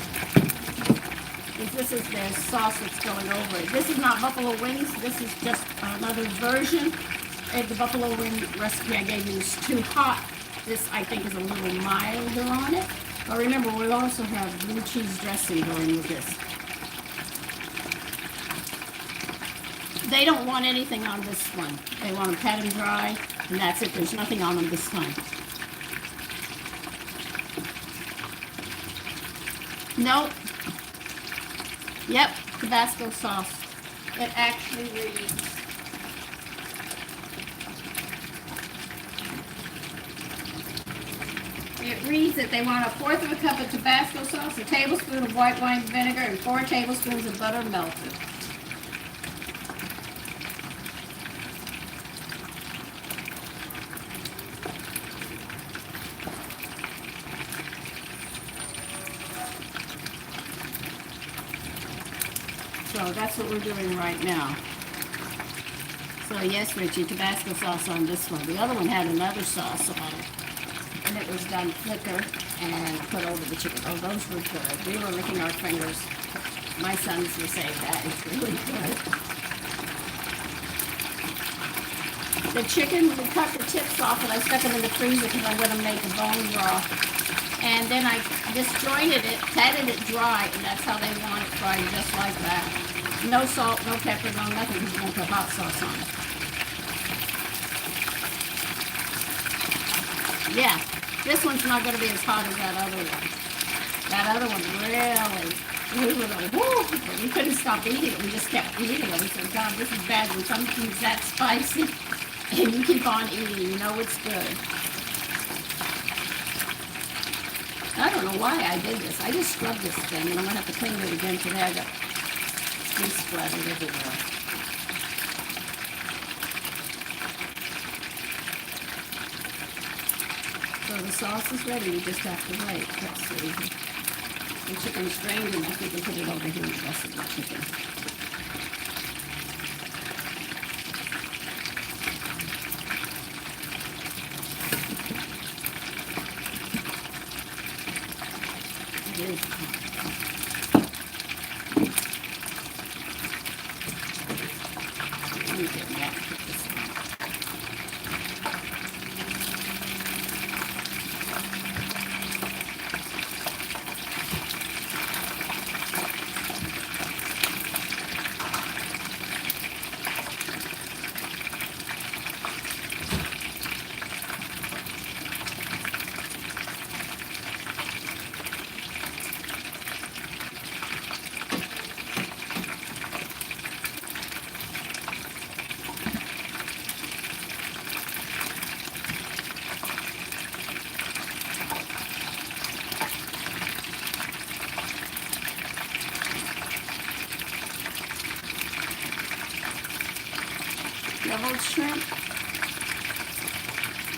[SPEAKER 1] This is the sauce that's going over it. This is not buffalo wings. This is just another version. The buffalo wing recipe I gave you is too hot. This, I think, is a little milder on it. But remember, we also have blue cheese dressing going with this. They don't want anything on this one. They want them pat and dry, and that's it. There's nothing on them this time. Nope. Yep, Tabasco sauce. It actually reads. It reads that they want 1/4 of a cup of Tabasco sauce, a tablespoon of white wine vinegar, and 4 tablespoons of butter melted. So that's what we're doing right now. So yes, Richie, Tabasco sauce on this one. The other one had another sauce on it, and it was done thicker. and put over the chicken. Oh, those were good. We were licking our fingers. My sons were saying that is really good. The chicken, we cut the tips off and I stuck them in the freezer because I'm going to make a bone broth. And then I disjointed it, patted it dry, and that's how they want it fried, just like that. No salt, no pepper, no nothing, because you won't put hot sauce on it. Yeah, this one's not going to be as hot as that other one. That other one really, we were like, whoo, but we couldn't stop eating it. We just kept eating it. We said, God, this is bad when something's that spicy. And you keep on eating, you know it's good. I don't know why I did this. I just scrubbed this thing, and I'm going to have to clean it again today. I got grease splattered everywhere. So the sauce is ready. We just have to wait. Let's see. The chicken's drained enough. We can put it over here with the rest of the chicken. It is hot. Let me get that. Put this on. Deviled shrimp?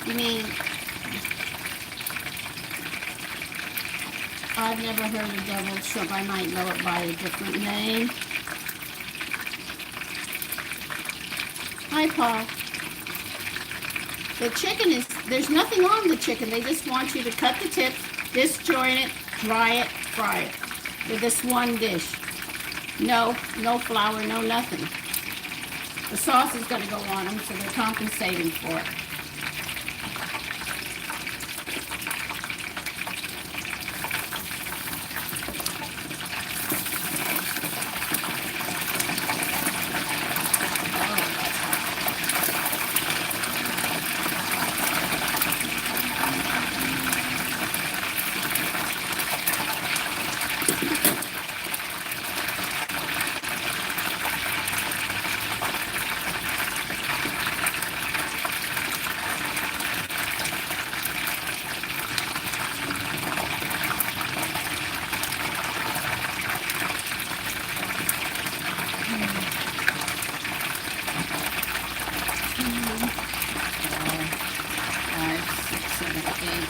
[SPEAKER 1] You mean, I've never heard of deviled shrimp. I might know it by a different name. Hi, Paul. The chicken is, there's nothing on the chicken. They just want you to cut the tips, disjoint it, dry it, fry it. With this one dish. No flour, no nothing. The sauce is going to go on them, so they're compensating for it.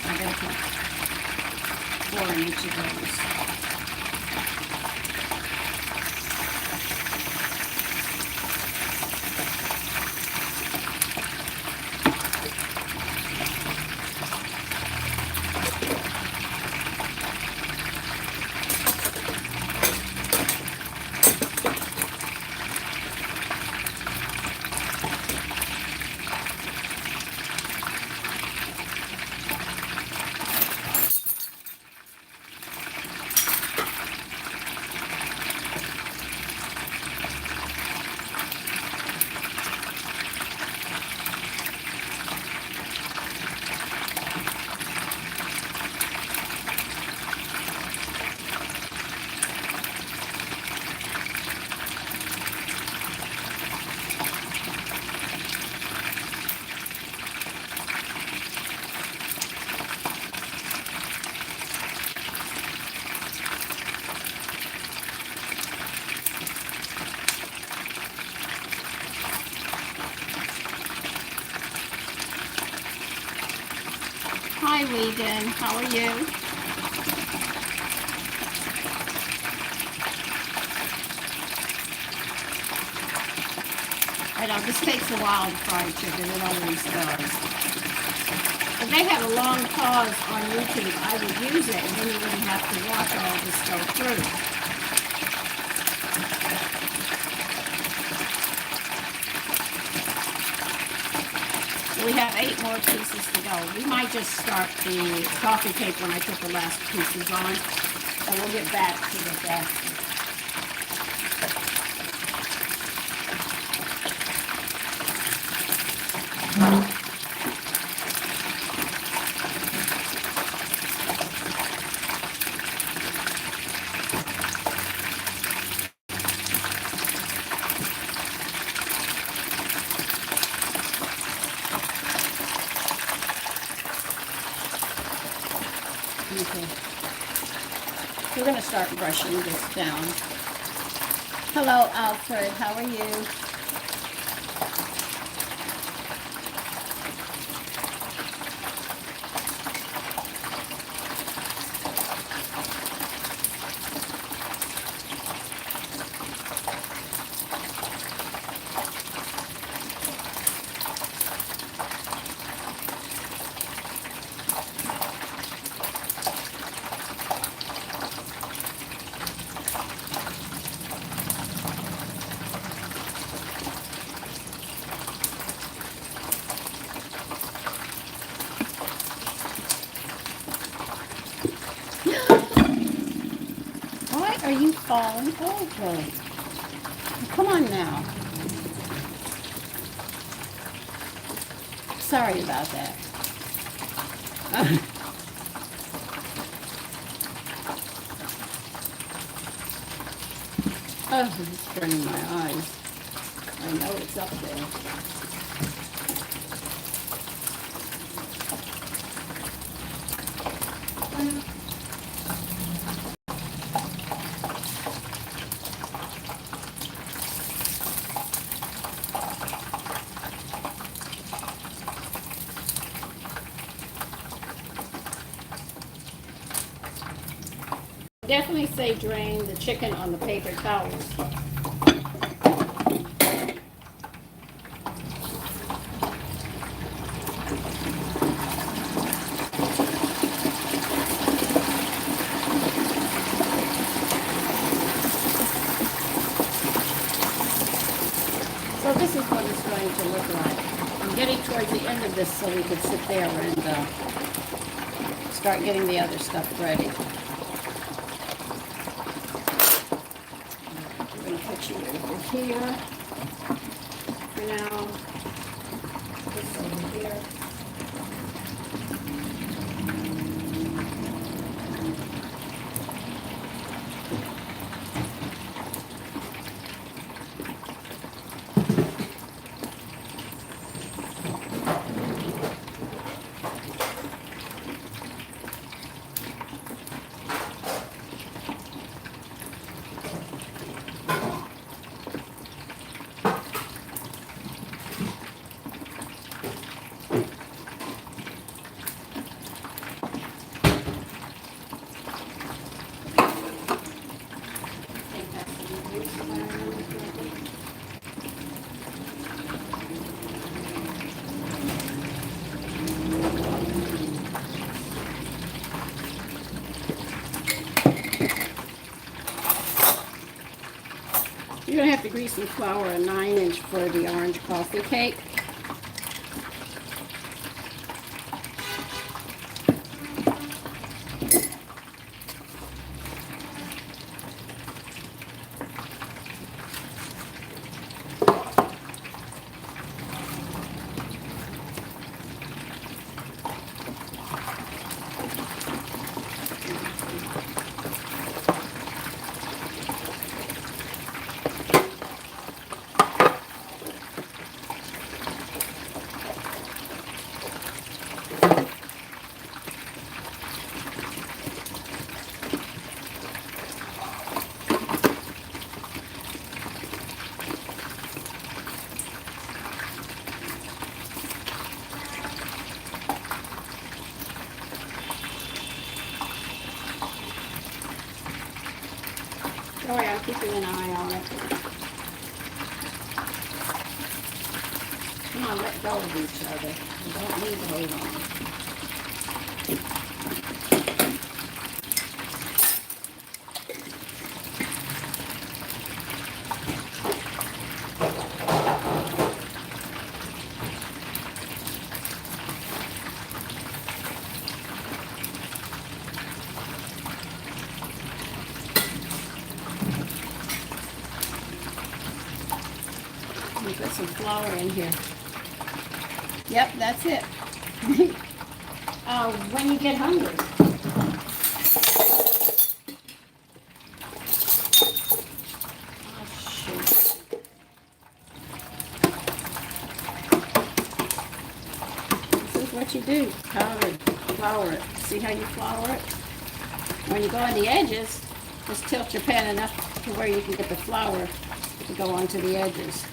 [SPEAKER 1] I gotta put 4 in each of those. Hi, Regan. How are you? I know, this takes a while to fry chicken. It always does. But they had a long pause on YouTube, I would use it, and then you wouldn't have to watch all this go through. We have 8 more pieces to go. We might just start the coffee cake when I put the last pieces on, and we'll get back to the basket. Okay. We're going to start brushing this down. Hello, Alfred. How are you? Why are you falling over? Come on now. Sorry about that. Oh, it's burning my eyes. I know it's up there. Definitely say drain the chicken on the paper towels. So this is what it's going to look like. I'm getting towards the end of this so we could sit there and start getting the other stuff ready. I'm going to put you over here for now. This over here. You're going to have to grease and flour a 9-inch for the orange coffee cake. Sorry, I'm keeping an eye on it. Come on, let go of each other. You don't need to hold on. me put some flour in here. Yep, that's it. When you get hungry. Oh, shoot. This is what you do. Powder, flour it. See how you flour it? When you go on the edges, just tilt your pan enough to where you can get the flour to go onto the edges.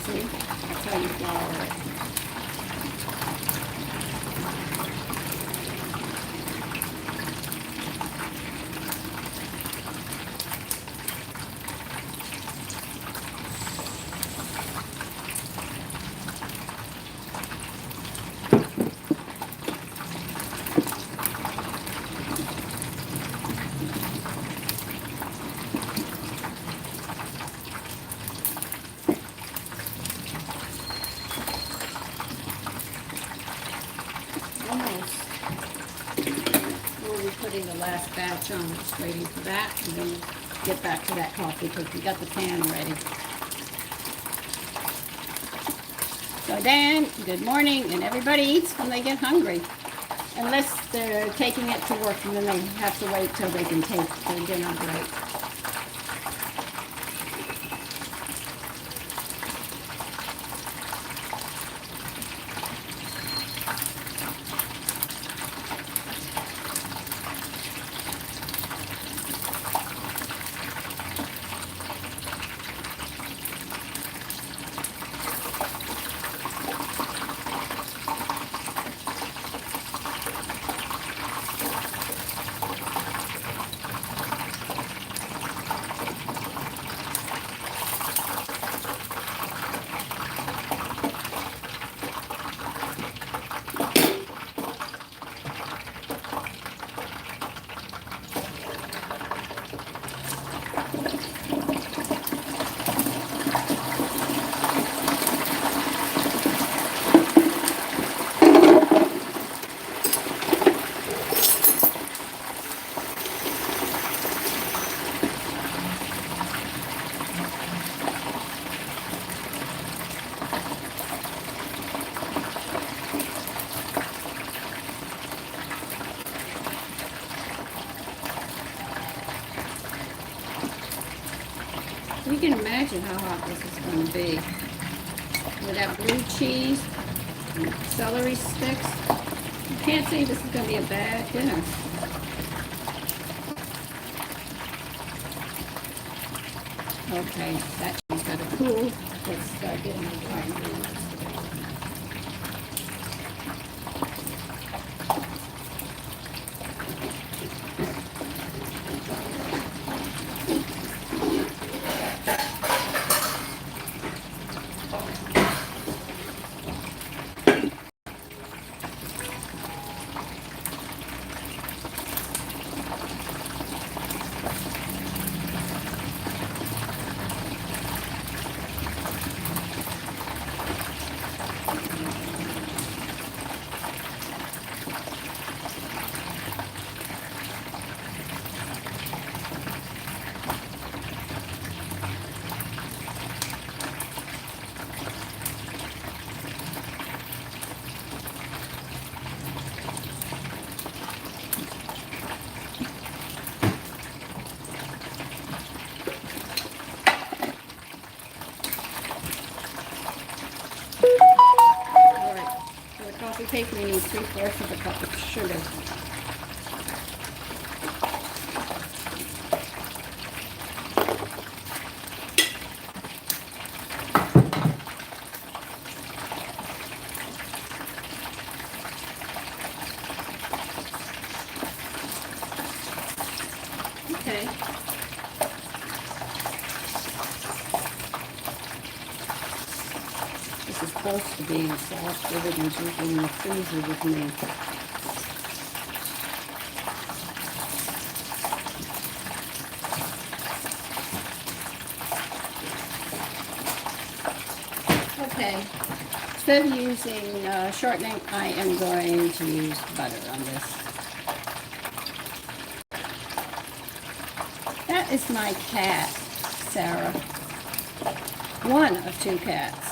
[SPEAKER 1] See? That's how you flour it. Almost. We'll be putting the last batch on, just waiting for that, and then we'll get back to that coffee because we got the pan ready. So Dan, good morning, and everybody eats when they get hungry. Unless they're taking it to work, and then they have to wait till they can take their dinner break. You can imagine how hot this is going to be. With that blue cheese and celery sticks, you can't say this is going to be a bad dinner. Okay, that cheese got to cool. Let's start getting the dry ingredients. Coffee cake, we need 3/4 of a cup of sugar. Okay. This is close to being soft. Everything's usually in the freezer with me. Okay. Instead of using shortening, I am going to use butter on this. That is my cat, Sarah. One of two cats.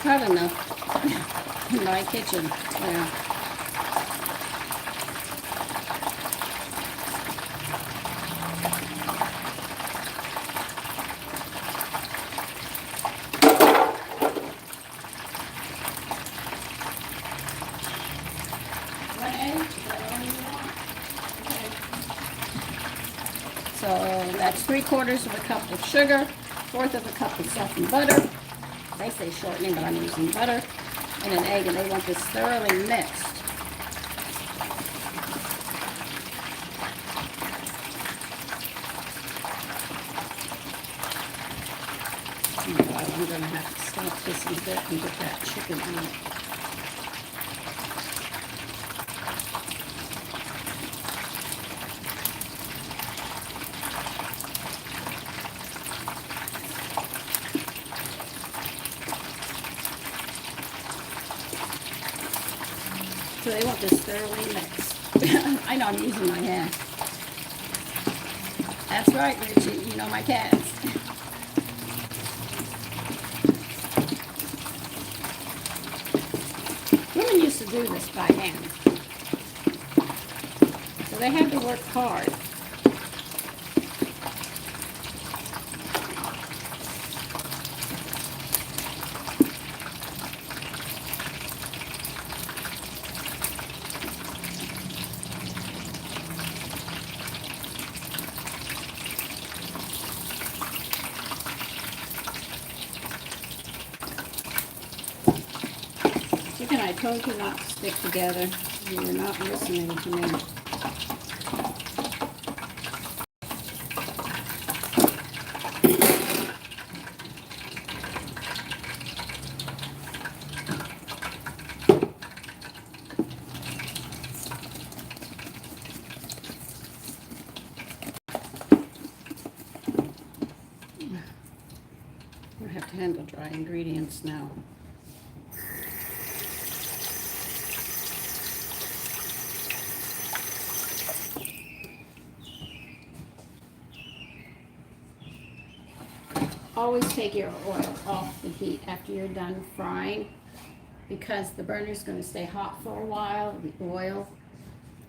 [SPEAKER 1] Hot enough in my kitchen. Yeah. One egg? Is that all you want? Okay. So that's 3/4 of a cup of sugar, 1/4 of a cup of softened butter. They say shortening, but I'm using butter and an egg, and they want this thoroughly mixed. Oh God, I'm going to have to stop this in a bit and get that chicken out. So they want this thoroughly mixed. I know I'm using my hand. That's right, Richie. You know my cats. Women used to do this by hand. So they had to work hard. Chicken, I told you not to stick together. You're not listening to me. I have to handle dry ingredients now. Always take your oil off the heat after you're done frying, because the burner is going to stay hot for a while. The oil,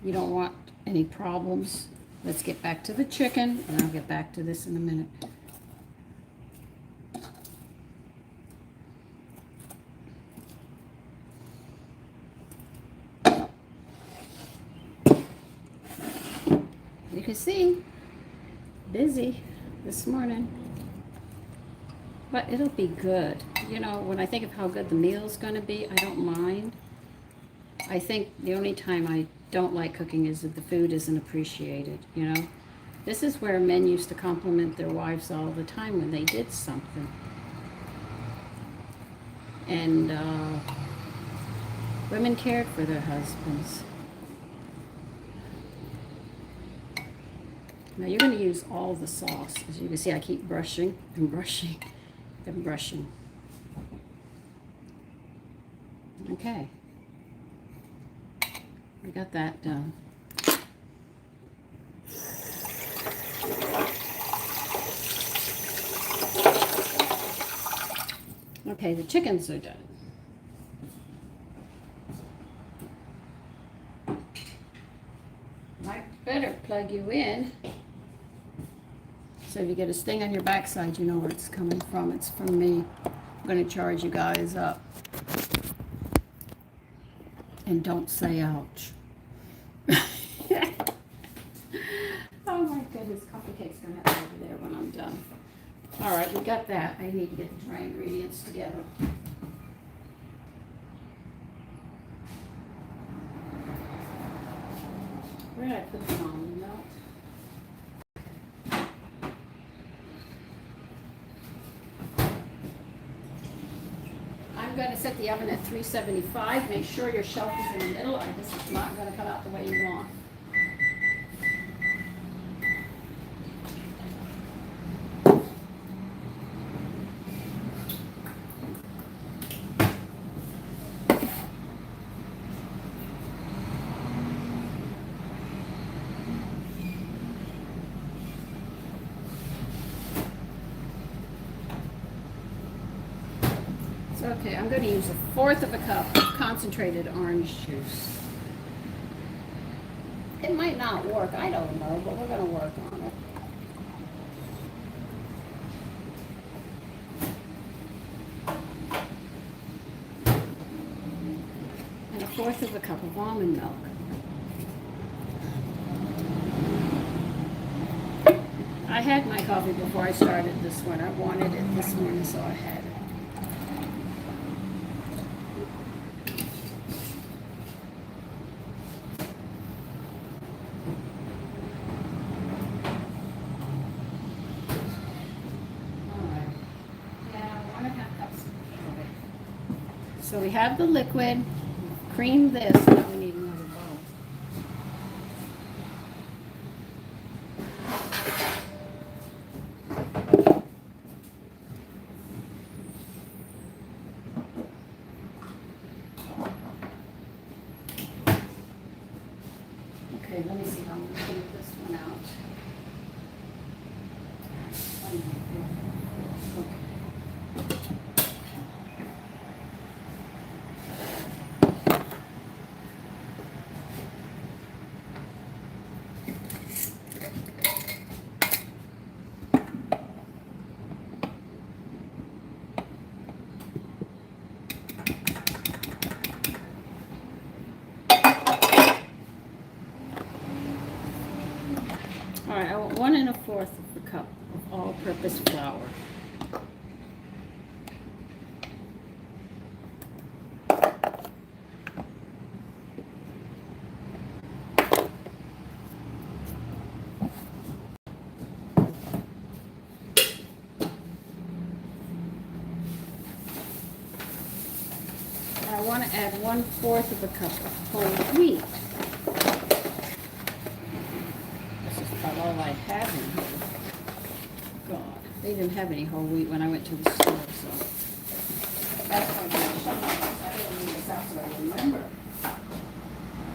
[SPEAKER 1] you don't want any problems. Let's get back to the chicken, and I'll get back to this in a minute. You can see, busy this morning. But it'll be good. You know, when I think of how good the meal's going to be, I don't mind. I think the only time I don't like cooking is if the food isn't appreciated, you know. This is where men used to compliment their wives all the time when they did something. And women cared for their husbands. Now you're going to use all the sauce. As you can see, I keep brushing and brushing and brushing. Okay. We got that done. Okay, the chickens are done. I better plug you in. So if you get a sting on your backside, you know where it's coming from. It's from me. I'm going to charge you guys up. And don't say ouch. Oh my goodness, Complicate's going to have it over there when I'm done. All right, we got that. I need to get the dry ingredients together. Where did I put them on? No. I'm I'm going to set the oven at 375. Make sure your shelf is in the middle, or this is not going to come out the way you want. Okay, I'm going to use 1/4 of a cup of concentrated orange juice. It might not work, I don't know, but we're going to work on it. And 1/4 of a cup of almond milk. I had my coffee before I started this one. I wanted it this morning, so I had it. So we have the liquid, cream this, now we need another bowl. Okay, let me see how I'm going to get this one out. All right, I want 1 1/4 of the cup of all-purpose flour. I want to add 1/4 of a cup of whole wheat. About all I have in here. God, they didn't have any whole wheat when I went to the store, so that's why I didn't need this out so I remember. I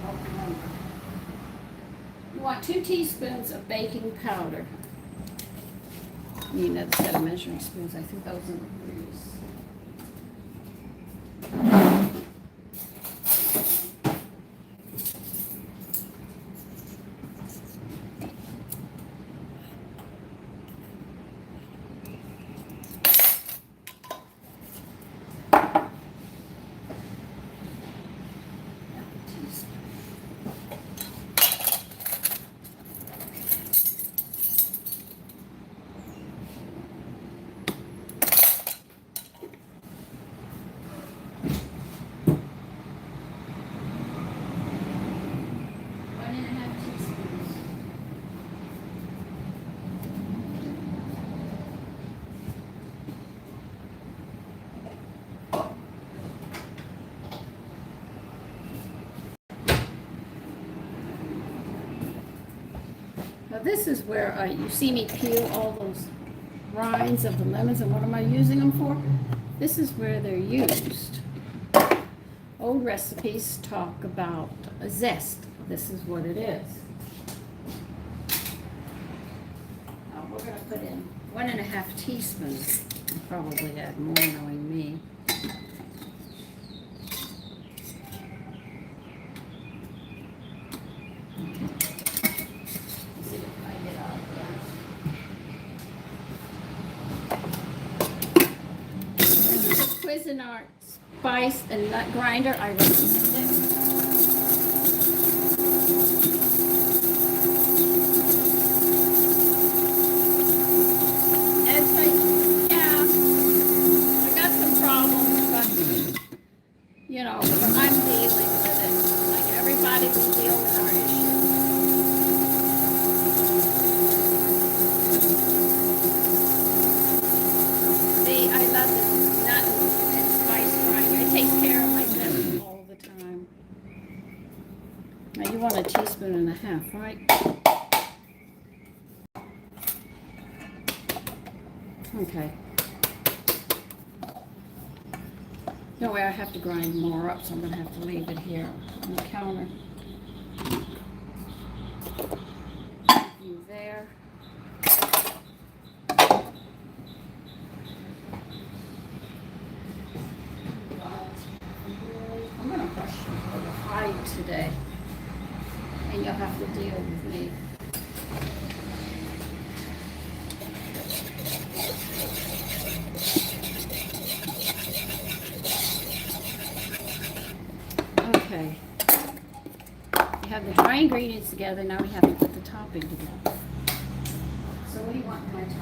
[SPEAKER 1] don't remember. You want 2 teaspoons of baking powder. You need another set of measuring spoons. I think those are the grease. Now this is where you see me peel all those rinds of the lemons, and what am I using them for? This is where they're used. Old recipes talk about a zest. This is what it is. Now we're going to put in 1 1/2 teaspoons. I'll probably add more knowing me. Cuisinart spice and nut grinder, I recommend it. I got some problems, but you know, I'm dealing with it. Like everybody will deal with our issues. See, I love this nut and spice grinder. half, right? Okay. No way, I have to grind more up, so I'm going to have to leave it here on the counter. There. I'm going to brush the hide today, and you'll have to deal with me. Okay. We have the dry ingredients together. Now we have to put the topping together. So what do you want in my topping?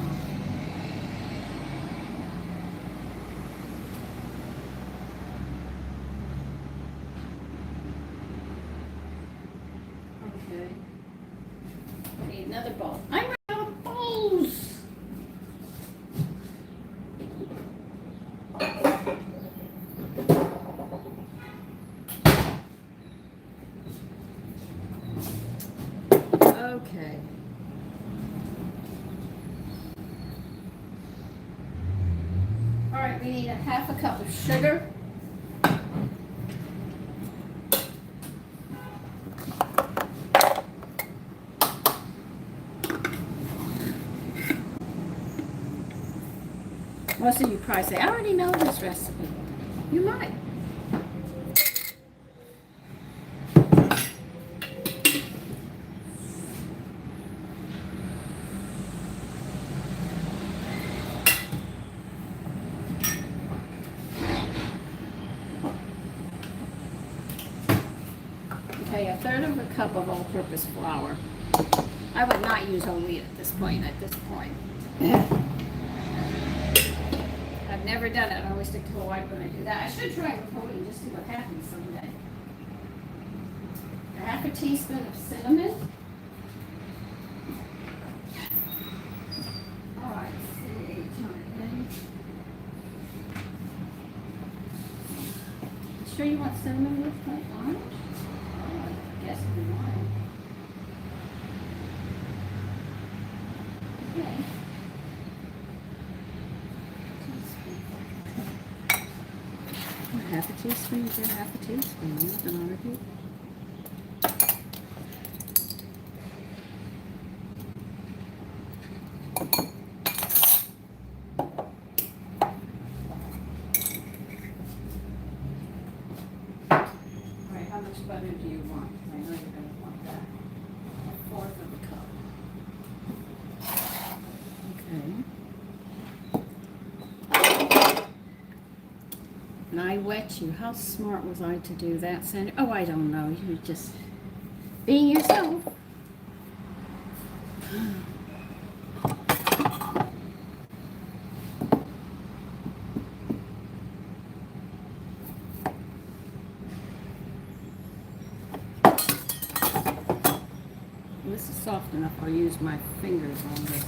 [SPEAKER 1] Okay. I need another bowl. I'm out of bowls. Okay. All right, we need a half a cup of sugar. Most of you probably say, I already know this recipe. You might. Okay, a third of a cup of all-purpose flour. I would not use whole wheat at this point. I've never done it. I always stick to whole white when I do that. I should try with whole wheat and just see what happens someday. A half a teaspoon of cinnamon. All right, sure you want cinnamon with my orange? Oh, I guess we might. Okay. Half a teaspoon, you get half a teaspoon. Nothing on it. Alright, how much butter do you want? I know you're going to want that. A fourth of a cup. Okay. And I wet you. How smart was I to do that, Sandra? Oh, I don't know. You were just being yourself. This is soft enough. I'll use my fingers on this.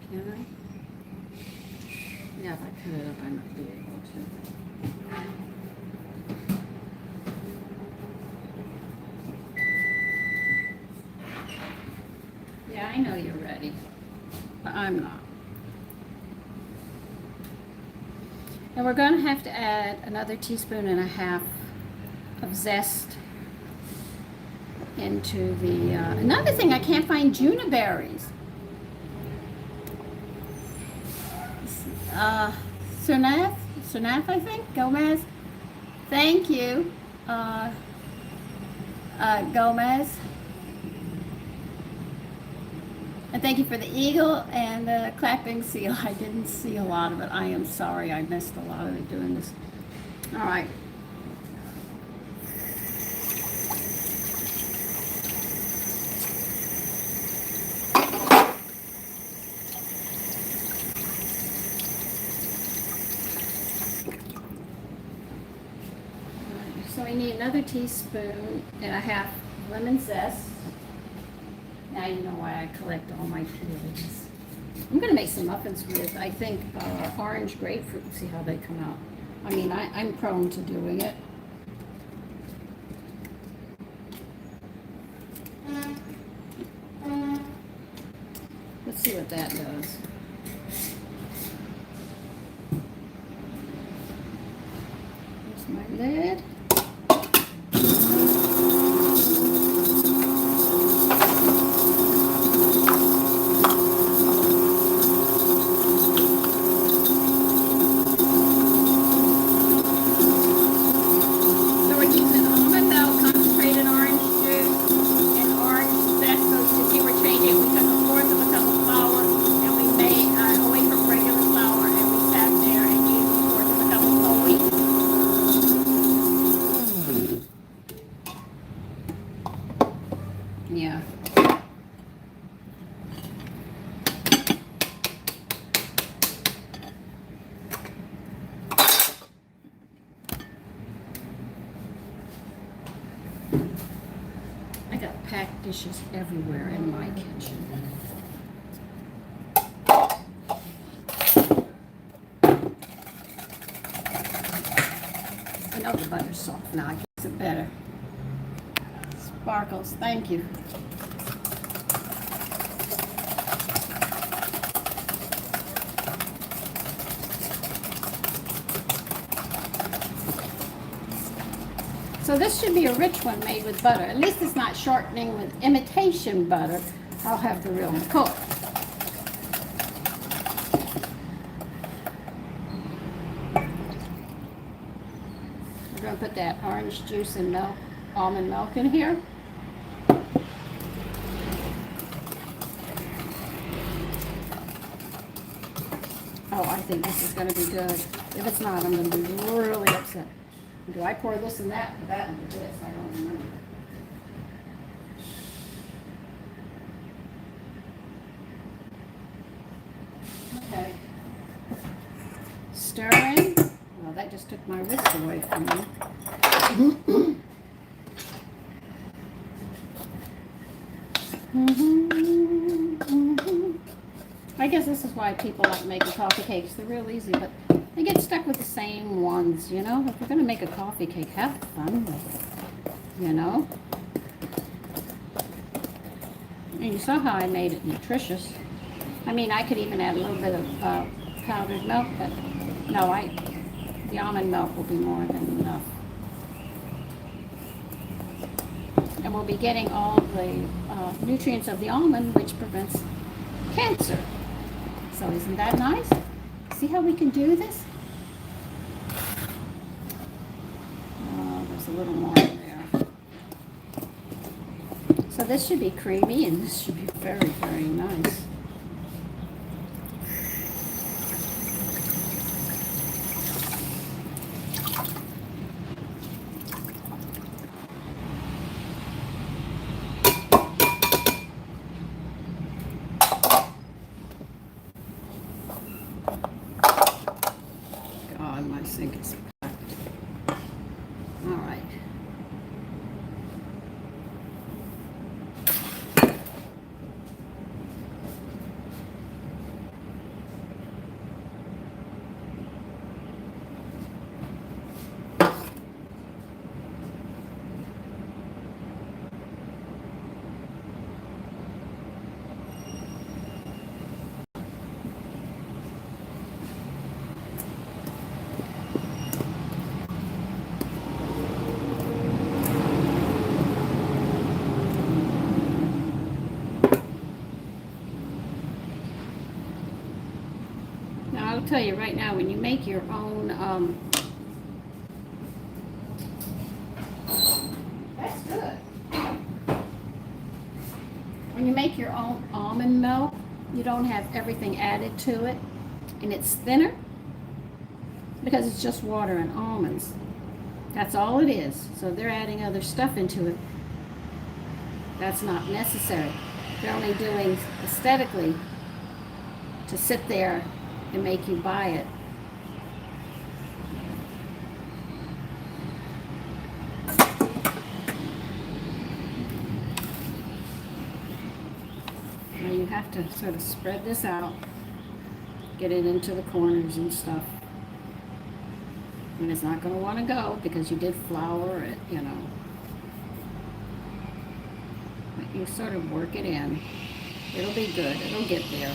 [SPEAKER 1] Can I? Yeah, if I cut it up, I might be able to. Yeah, I know you're ready, but I'm not. And we're going to have to add another teaspoon and a half of zest into the, another thing, I can't find Juna berries. Surnath, I think, Gomez. Thank you, Gomez. And thank you for the eagle and the clapping seal. I didn't see a lot of it. I am sorry. I missed a lot of it doing this. All right. So we need another teaspoon and a half lemon zest. Now you know why I collect all my peelings. I'm going to make some muffins with, I think, orange grapefruit. See how they come out. I mean, I'm prone to doing it. Let's see what that does. Here's my lid. Yeah. I got packed dishes everywhere in my kitchen. I know the butter's soft now. I guess it better. Sparkles, thank you. So this should be a rich one made with butter. At least it's not shortening with imitation butter. I'll have the real one cooked. We're going to put that orange juice and milk, almond milk in here. Oh, I think this is going to be good. If it's not, I'm going to be really upset. Do I pour this and that? That and this? I don't remember. Okay. Stirring. Well, that just took my wrist away from me. I guess this is why people like making coffee cakes. They're real easy, but they get stuck with the same ones, you know? If you're going to make a coffee cake, have fun with it, you know? And you saw how I made it nutritious. I mean, I could even add a little bit of powdered milk, but no, the almond milk will be more than enough. And we'll be getting all the nutrients of the almond, which prevents cancer. So isn't that nice? See how we can do this? Oh, there's a little more in there. So this should be creamy, and this should be very, very nice. My sink is packed. All right. I'll tell you right now, when you make your own, that's good. When you make your own almond milk, you don't have everything added to it, and it's thinner because it's just water and almonds. That's all it is. So they're adding other stuff into it. That's not necessary. They're only doing aesthetically to sit there and make you buy it. Now you have to sort of spread this out, get it into the corners and stuff. And it's not going to want to go because you did flour it, you know. But you sort of work it in. It'll be good. It'll get there.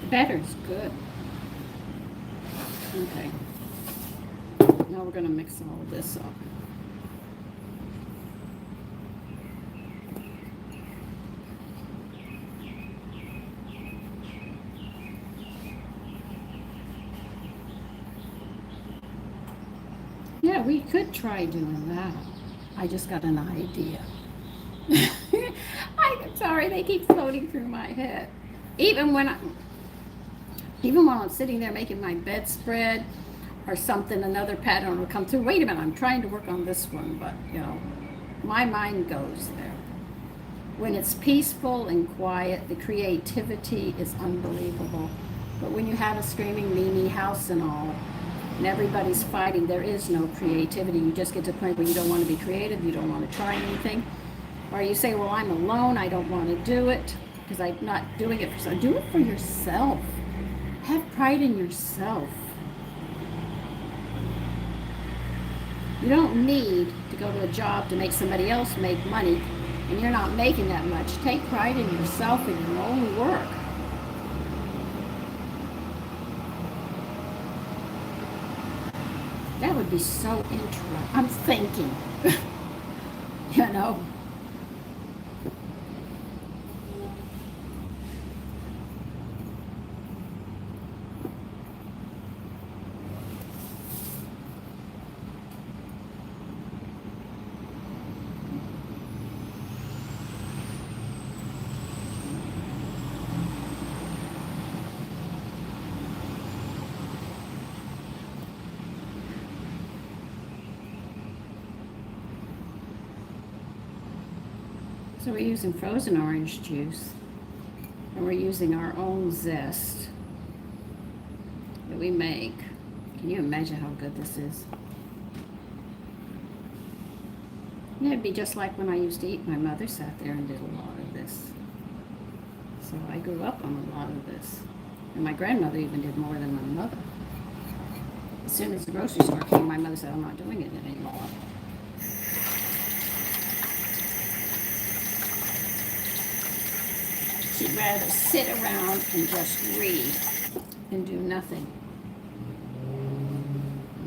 [SPEAKER 1] The batter's good. Okay. Now we're going to mix all of this up. Yeah, we could try doing that. I just got an idea. I'm sorry, they keep floating through my head. Even when I'm sitting there making my bedspread or something, another pattern will come through. Wait a minute, I'm trying to work on this one, but you know, my mind goes there. When it's peaceful and quiet, the creativity is unbelievable. But when you have a screaming Mimi house and all, and everybody's fighting, there is no creativity. You just get to the point where you don't want to be creative, you don't want to try anything. Or you say, well, I'm alone, I don't want to do it because I'm not doing it for someone. Do it for yourself. Have pride in yourself. You don't need to go to a job to make somebody else make money, and you're not making that much. Take pride in yourself and your own work. That would be so interesting. I'm thinking, you know. So we're using frozen orange juice, and we're using our own zest that we make. Can you imagine how good this is? Yeah, it'd be just like when I used to eat. My mother sat there and did a lot of this. So I grew up on a lot of this. And my grandmother even did more than my mother. As soon as the grocery store came, my mother said, I'm not doing it anymore. She'd rather sit around and just read and do nothing.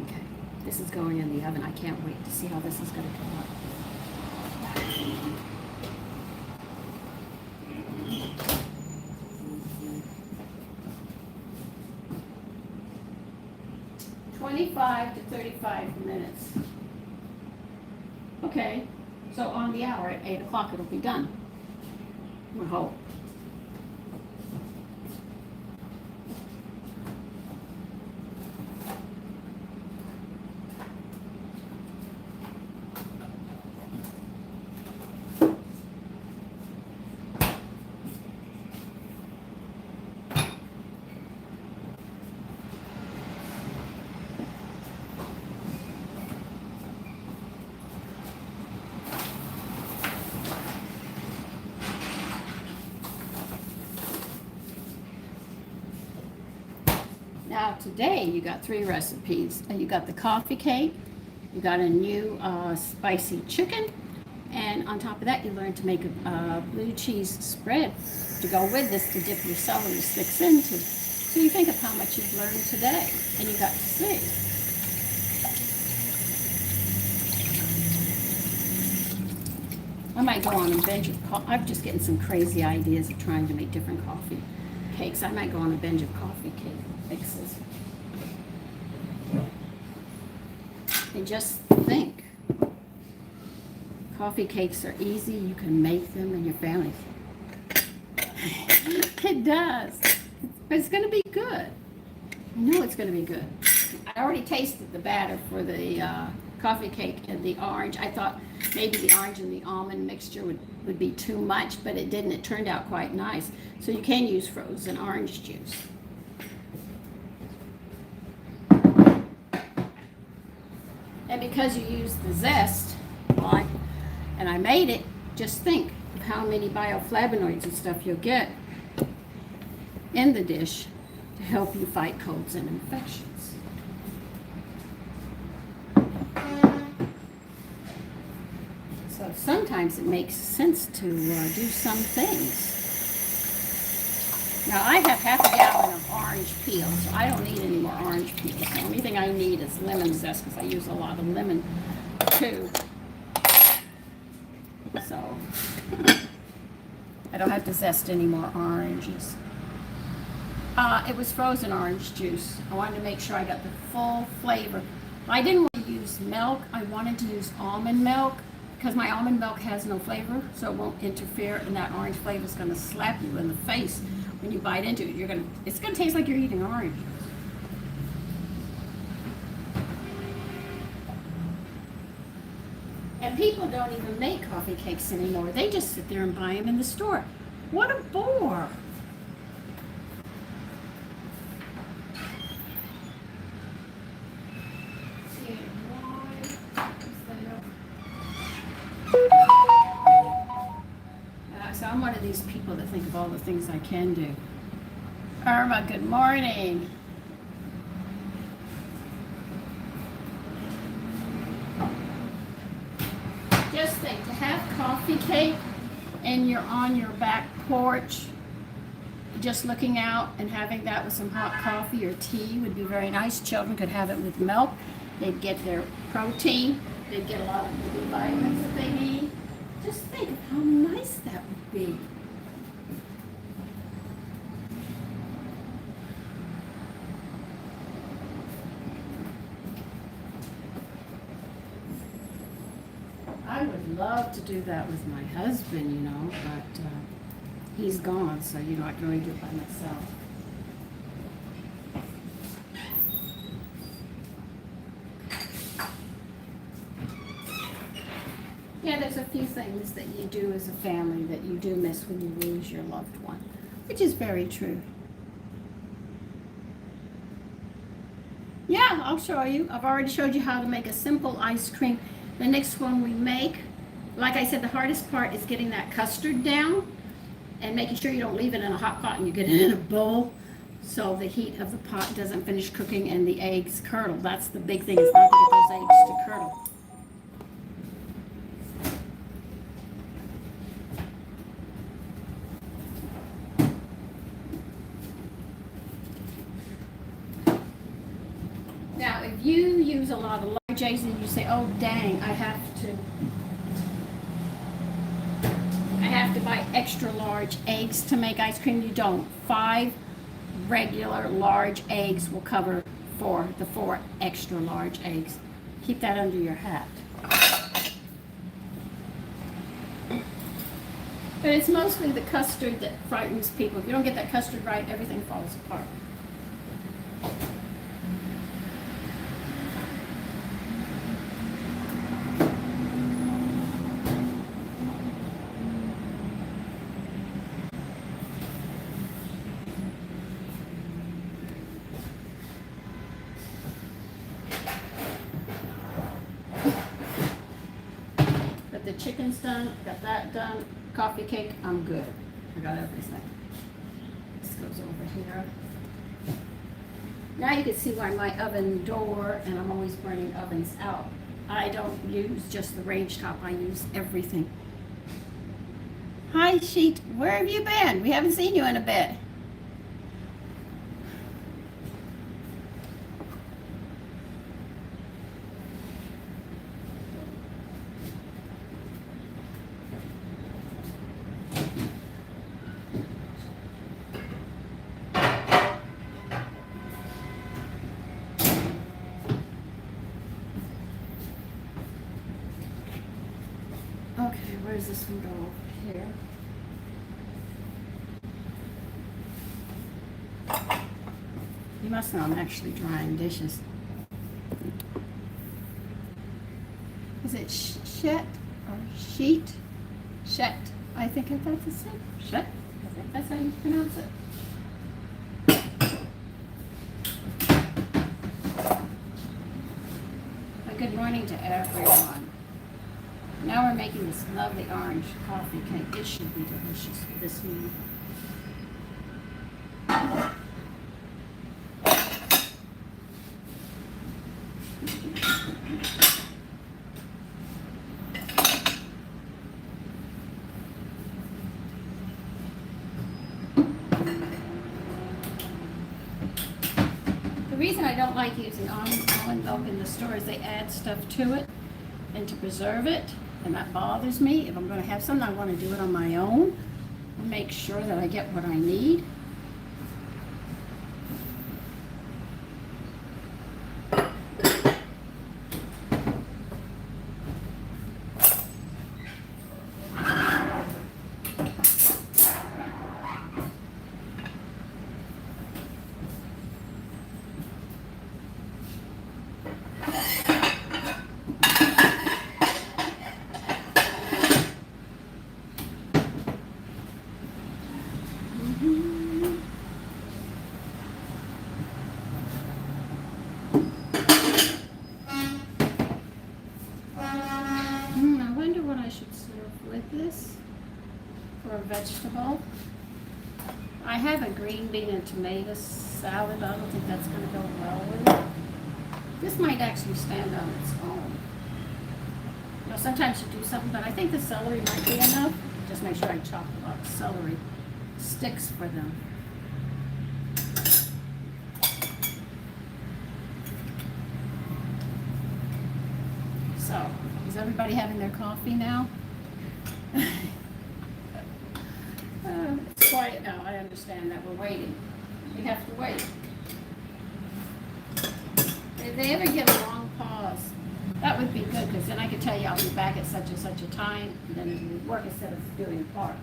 [SPEAKER 1] Okay, this is going in the oven. I can't wait to see how this is going to come up. 25 to 35 minutes. Okay, so on the hour at 8 o'clock it'll be done. We hope. Now today you got 3 recipes. You got the coffee cake, you got a new spicy chicken, and on top of that you learned to make a blue cheese spread to go with this to dip your celery sticks into. So you think of how much you've learned today, and you got to see. I might go on a binge of I'm just getting some crazy ideas of trying to make different coffee cakes. I might go on a binge of coffee cake mixes. And just think, coffee cakes are easy. You can make them and your family. It does. It's But it's going to be good. I know it's going to be good. I already tasted the batter for the coffee cake and the orange. I thought maybe the orange and the almond mixture would be too much, but it didn't. It turned out quite nice. So you can use frozen orange juice. And because you use the zest, and I made it, just think of how many bioflavonoids and stuff you'll get in the dish to help you fight colds and infections. So sometimes it makes sense to do some things. Now I have half a gallon of orange peel, so I don't need any more orange peel. The only thing I need is lemon zest because I use a lot of lemon too. So I don't have to zest any more oranges. It was frozen orange juice. I wanted to make sure I got the full flavor. I didn't want to use milk. I wanted to use almond milk because my almond milk has no flavor, so it won't interfere, and that orange flavor is going to slap you in the face when you bite into it. It's going to taste like you're eating orange. And people don't even make coffee cakes anymore. They just sit there and buy them in the store. What a bore. So I'm one of these people that think of all the things I can do. Irma, good morning. Just think, to have coffee cake and you're on your back porch just looking out and having that with some hot coffee or tea would be very nice. Children could have it with milk. They'd get their protein. They'd get a lot of the vitamins that they need. Just think of how nice that would be. I would love to do that with my husband, you know, but he's gone, so, you know, I can only do it by myself. Yeah, there's a few things that you do as a family that you do miss when you lose your loved one, which is very true. Yeah, I'll show you. I've already showed you how to make a simple ice cream. The next one we make, like I said, the hardest part is getting that custard down and making sure you don't leave it in a hot pot and you get it in a bowl so the heat of the pot doesn't finish cooking and the eggs curdle. That's the big thing, is not to get those eggs to curdle. Now, if you use a lot of large eggs and you say, oh dang, I have to buy extra large eggs to make ice cream, you don't. 5 regular large eggs will cover for the 4 extra large eggs. Keep that under your hat. But it's mostly the custard that frightens people. If you don't get that custard right, everything falls apart. The chicken's done, got that done, coffee cake, I'm good. I got everything. This goes over here. Now you can see why my oven door, and I'm always burning ovens out. I don't use just the range top, I use everything. Hi Sheet, where have you been? We haven't seen you in a bit. Okay, where does this one go? Here. You must know I'm actually drying dishes. Is it Shet or Sheet? Shet. I think that's the same. Shet. I think that's how you pronounce it. But good morning to everyone. Now we're making this lovely orange coffee cake. It should be delicious for this meal. The reason I don't like using almond milk in the store is they add stuff to it and to preserve it, and that bothers me. If I'm going to have something, I want to do it on my own and make sure that I get what I need. I wonder what I should serve with this for a vegetable. I have a green bean and tomato salad, but I don't think that's going to go well with it. This might actually stand on its own. You know, sometimes you do something, but I think the celery might be enough. Just make sure I chop a lot of celery sticks for them. So, is everybody having their coffee now? It's quiet now. I understand that we're waiting. We have to wait. If they ever get a long pause, that would be good, because then I could tell you I'll be back at such and such a time, and then it would work instead of doing parts.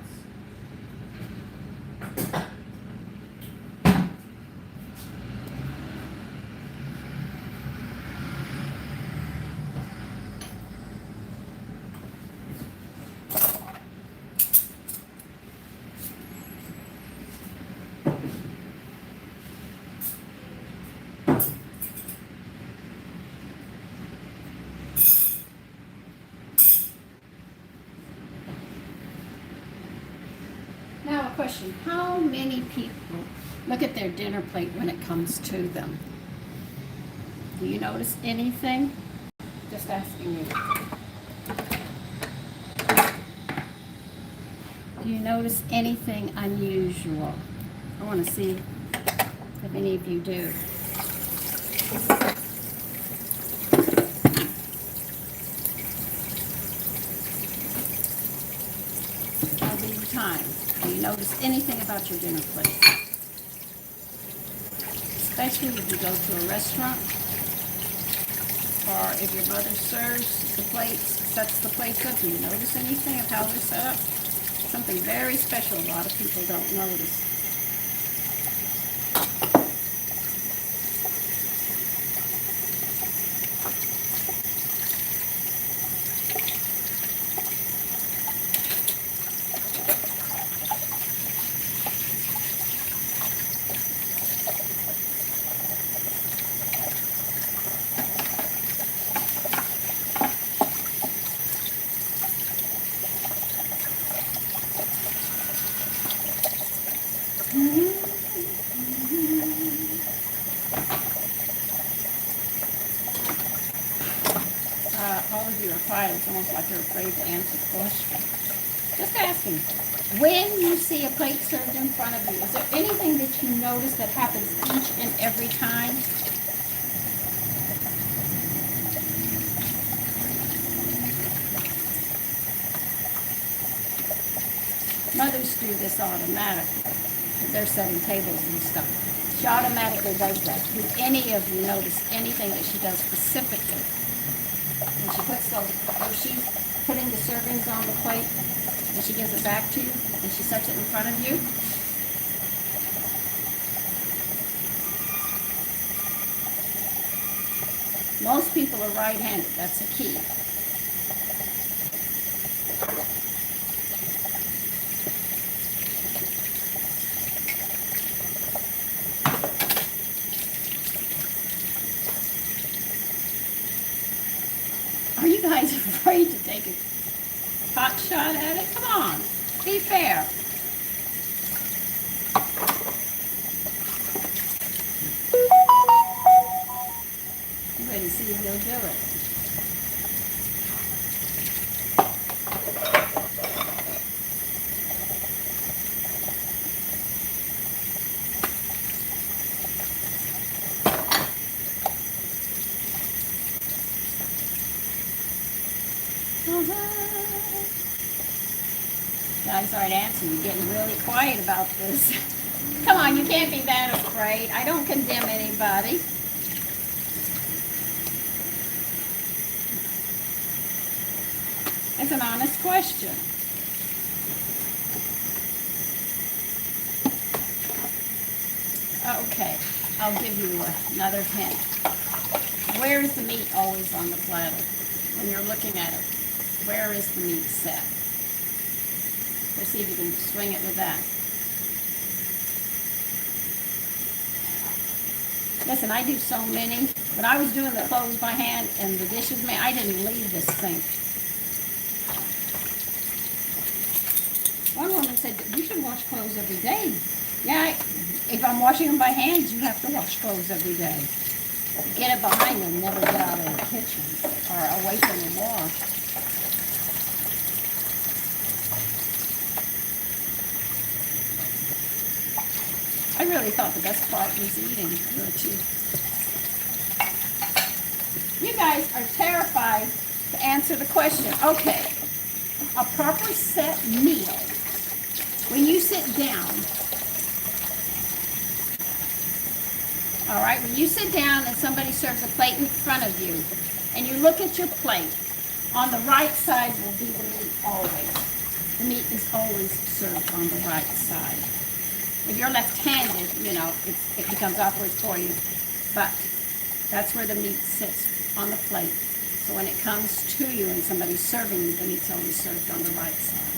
[SPEAKER 1] Now a question, how many people look at their dinner plate when it comes to them? Do you notice anything? Just asking you. Do you notice anything unusual? I want to see if any of you do. I'll give you time. Do you notice anything about your dinner plate? Especially if you go to a restaurant, or if your mother serves the plates, sets the plates up. Do you notice anything of how they're set up? Something very special a lot of people don't notice. All of you are quiet. It's almost like you're afraid to answer the question. Just asking. When you see a plate served in front of you, is there anything that you notice that happens each and every time? Mothers do this automatically. They're setting tables and stuff. She automatically does that. Do any of you notice anything that she does specifically? When she puts if she's putting the servings on the plate and she gives it back to you and she sets it in front of you? Most people are right-handed. That's the key. Are you guys afraid to take a pot shot at it? Come on, be fair. I'm ready to see if you'll do it. Guys aren't answering. You're getting really quiet about this. Come on, you can't be that afraid. I don't condemn anybody. It's an honest question. Okay, I'll give you another hint. Where is the meat always on the platter when you're looking at it? Where is the meat set? Let's see if you can swing it with that. Listen, I do so many. When I was doing the clothes by hand and the dishes, man, I didn't leave this sink. One woman said, you should wash clothes every day. Yeah, if I'm washing them by hands, you have to wash clothes every day. Get it behind them, never get out of the kitchen or away from the wash. I really thought the best part was eating, Richie. You guys are terrified to answer the question. Okay, a proper set meal. When you sit down, all right, when you sit down and somebody serves a plate in front of you, and you look at your plate, on the right side will be the meat always. The meat is always served on the right side. If you're left-handed, you know, it becomes awkward for you, but that's where the meat sits, on the plate. So when it comes to you and somebody's serving you, the meat's always served on the right side.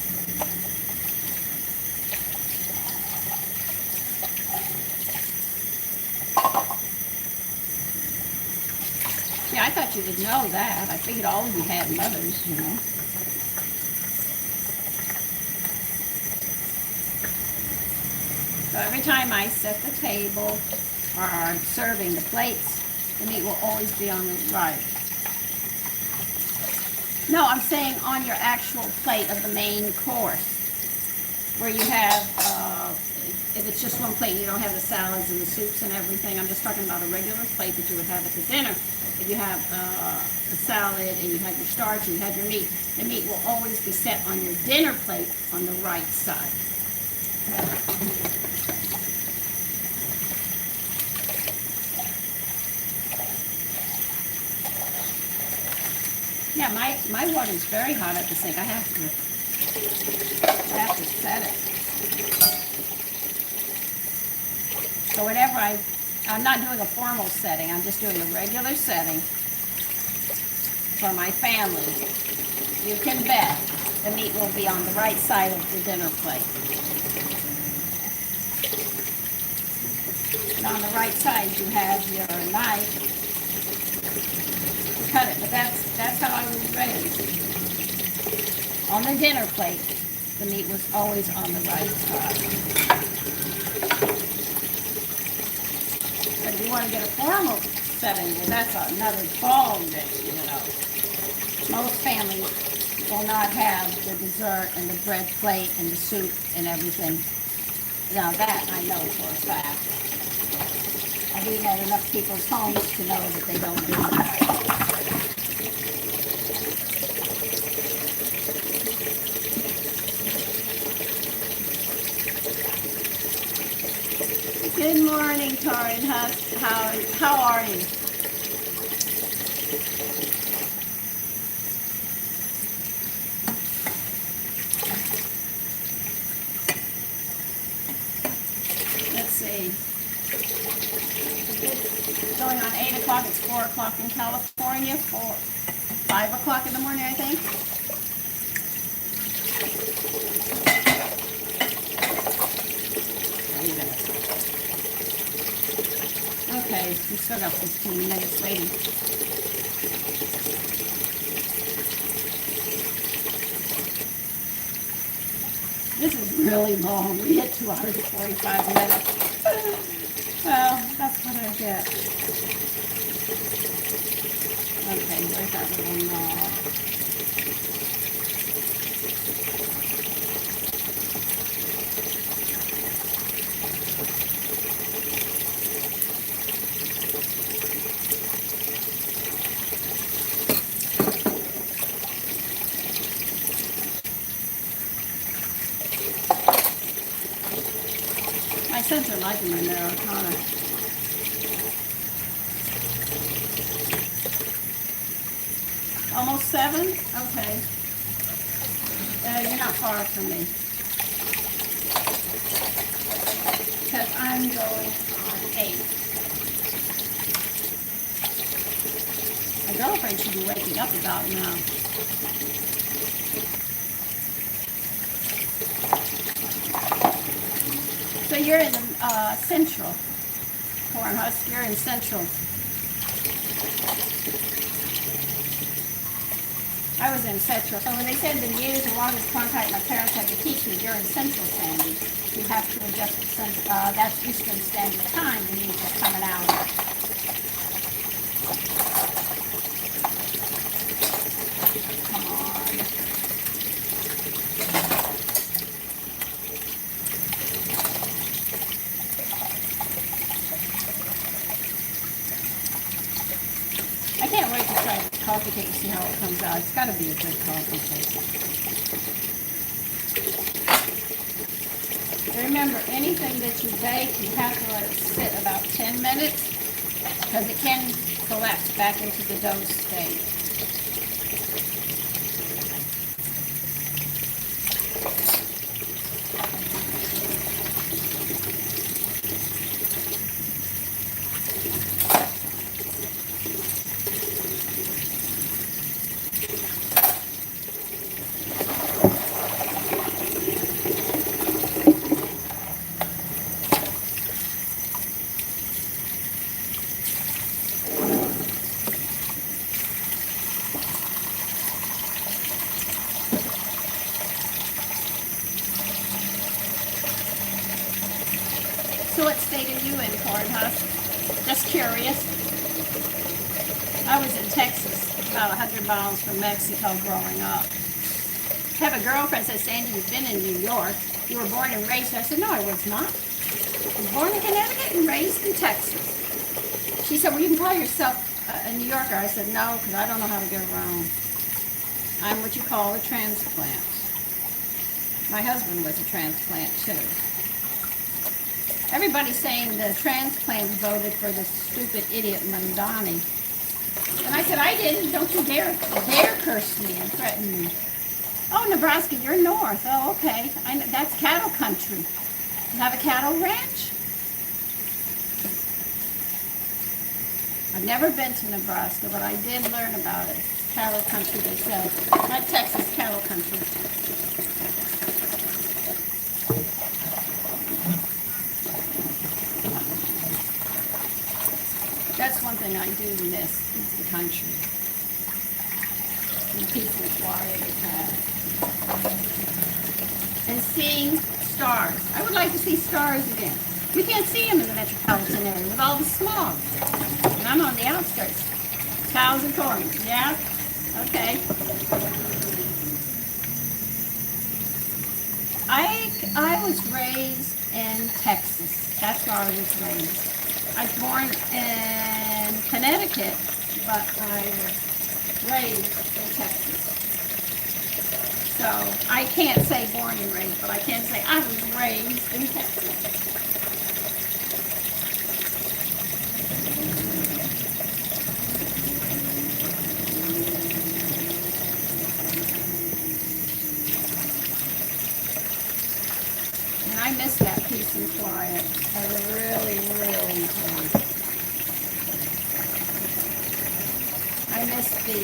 [SPEAKER 1] Yeah, I thought you would know that. I figured all of you had mothers, you know. So every time I set the table or are serving the plates, the meat will always be on the right. No, I'm saying on your actual plate of the main course, where you have, if it's just one plate, you don't have the salads and the soups and everything. I'm just talking about a regular plate that you would have at the dinner. If you have a salad and you have your starch and you have your meat, the meat will always be set on your dinner plate on the right side. Yeah, my water's very hot at the sink. I have to set it. So whenever I'm not doing a formal setting, I'm just doing a regular setting for my family. You can bet the meat will be on the right side of the dinner plate. And on the right side you have your knife. Cut it, but that's how I was raised. On the dinner plate, the meat was always on the right side. But if you want to get a formal setting, well, that's another ball game, you know. Most families will not have the dessert and the bread plate and the soup and everything. Now that I know for a fact. I've been at enough people's homes to know that they don't do that. Good morning, Karin. How are you? Let's see. Going on 8 o'clock. It's 4 o'clock in California. 5 o'clock in the morning, I think. Okay, we still got 15 minutes waiting. This is really long. We hit 2 hours and 45 minutes. Well, that's what I get. Okay, where's that little knob? My sons are liking my Americana. Almost 7? Okay. You're not far from me. Because I'm going on 8. My girlfriend should be waking up about now. So you're in the central. Cornhusk, you're in central. I was in central. So when they said the years and longest contact my parents had to teach me, you're in central, Sandy. You have to adjust to central. That's Eastern Standard Time. The news is coming out. Come on. I can't wait to try this coffee cake and see how it comes out. It's got to be a good coffee cake. Remember, anything that you bake, you have to let it sit about 10 minutes because it can collapse back into the dough state. So what state are you in, Cornhusk? Just curious. I was in Texas, about 100 miles from Mexico growing up. I have a girlfriend that says, Sandy, you've been in New York. You were born and raised. I said, no, I was not. I was born in Connecticut and raised in Texas. She said, well, you can call yourself a New Yorker. I said, no, because I don't know how to get around. I'm what you call a transplant. My husband was a transplant, too. Everybody's saying the transplants voted for the stupid idiot Mamdani. And I said, I didn't. Don't you dare curse me and threaten me. Oh, Nebraska, you're north. Oh, okay. That's cattle country. You have a cattle ranch? I've never been to Nebraska, but I did learn about it. Cattle country, they said. Not Texas, cattle country. That's one thing I do miss, is the country. And the peace and quiet it has. And seeing stars. I would like to see stars again. You can't see them in the metropolitan area with all the smog. And I'm on the outskirts. Cows and corn. Yeah? Okay. I was raised in Texas. That's where I was raised. I was born in Connecticut, but I was raised in Texas. So I can't say born and raised, but I can say I was raised in Texas. And I miss that peace and quiet. I really, really do. I miss the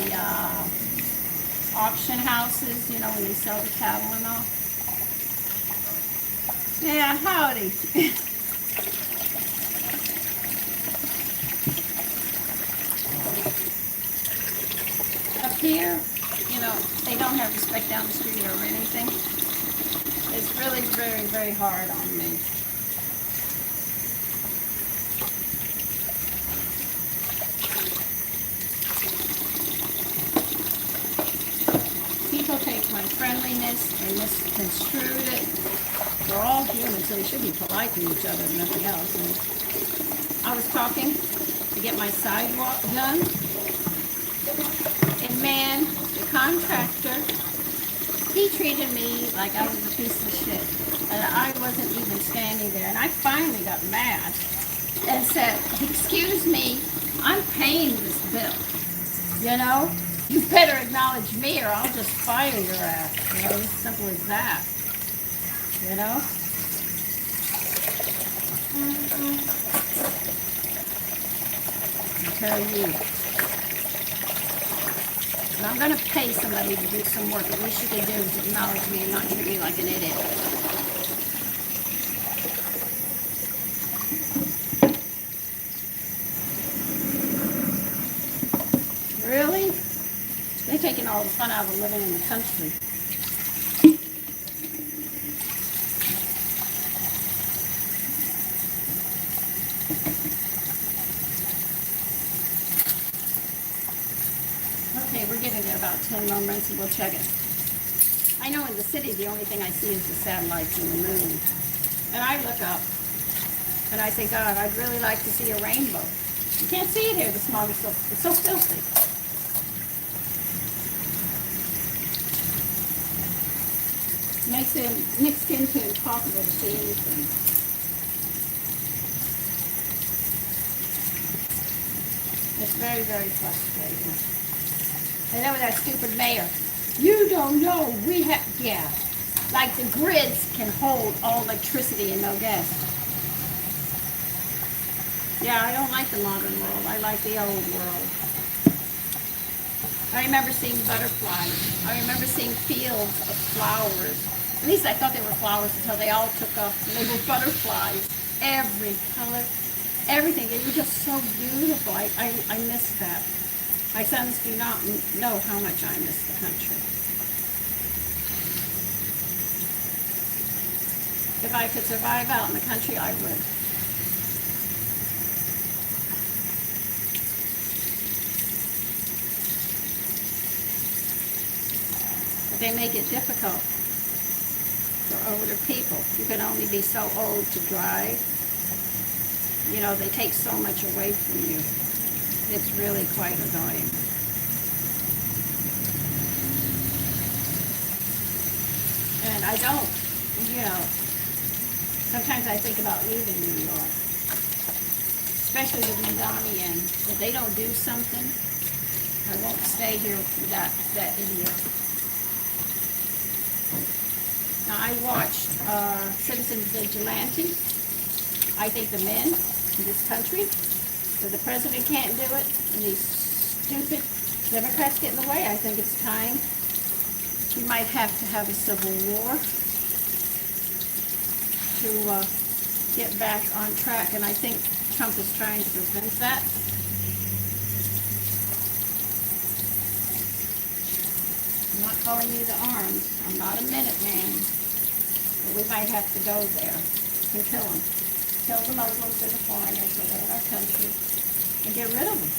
[SPEAKER 1] auction houses, you know, when they sell the cattle and all. Yeah, howdy. Up here, you know, they don't have respect down the street or anything. It's really very, very hard on me. People take my friendliness and misconstrued it. We're all human, so we should be polite to each other and nothing else. And I was talking to get my sidewalk done, and man, the contractor, he treated me like I was a piece of shit. And I wasn't even standing there. And I finally got mad and said, excuse me, I'm paying this bill. You know? You better acknowledge me or I'll just fire your ass. You know, as simple as that. You know? I tell you. And I'm going to pay somebody to do some work. At least you can do is acknowledge me and not treat me like an idiot. Really? They're taking all the fun out of living in the country. Okay, we're getting there about 10 more minutes and we'll check it. I know in the city the only thing I see is the satellites and the moon. And I look up and I say, God, I'd really like to see a rainbow. You can't see it here, the smog is it's so filthy. Makes it next to impossible to see anything. It's very, very frustrating. And then with that stupid mayor, you don't know, we have, yeah, like the grids can hold all electricity and no gas. Yeah, I don't like the modern world. I like the old world. I remember seeing butterflies. I remember seeing fields of flowers. At least I thought they were flowers until they all took off and they were butterflies. Every color, everything. They were just so beautiful. I miss that. My sons do not know how much I miss the country. If I could survive out in the country, I would. But they make it difficult for older people. You can only be so old to drive. You know, they take so much away from you. It's really quite annoying. And I don't, you know, sometimes I think about leaving New York. Especially with Mandami in. If they don't do something, I won't stay here with that idiot. Now, I watched Citizens Vigilante. I think the men in this country, if the president can't do it, and these stupid Democrats get in the way, I think it's time we might have to have a civil war to get back on track. And I think Trump is trying to prevent that. I'm not calling you to arms. I'm not a Minuteman. But we might have to go there and kill them. Kill the Muslims and the foreigners that are in our country and get rid of them.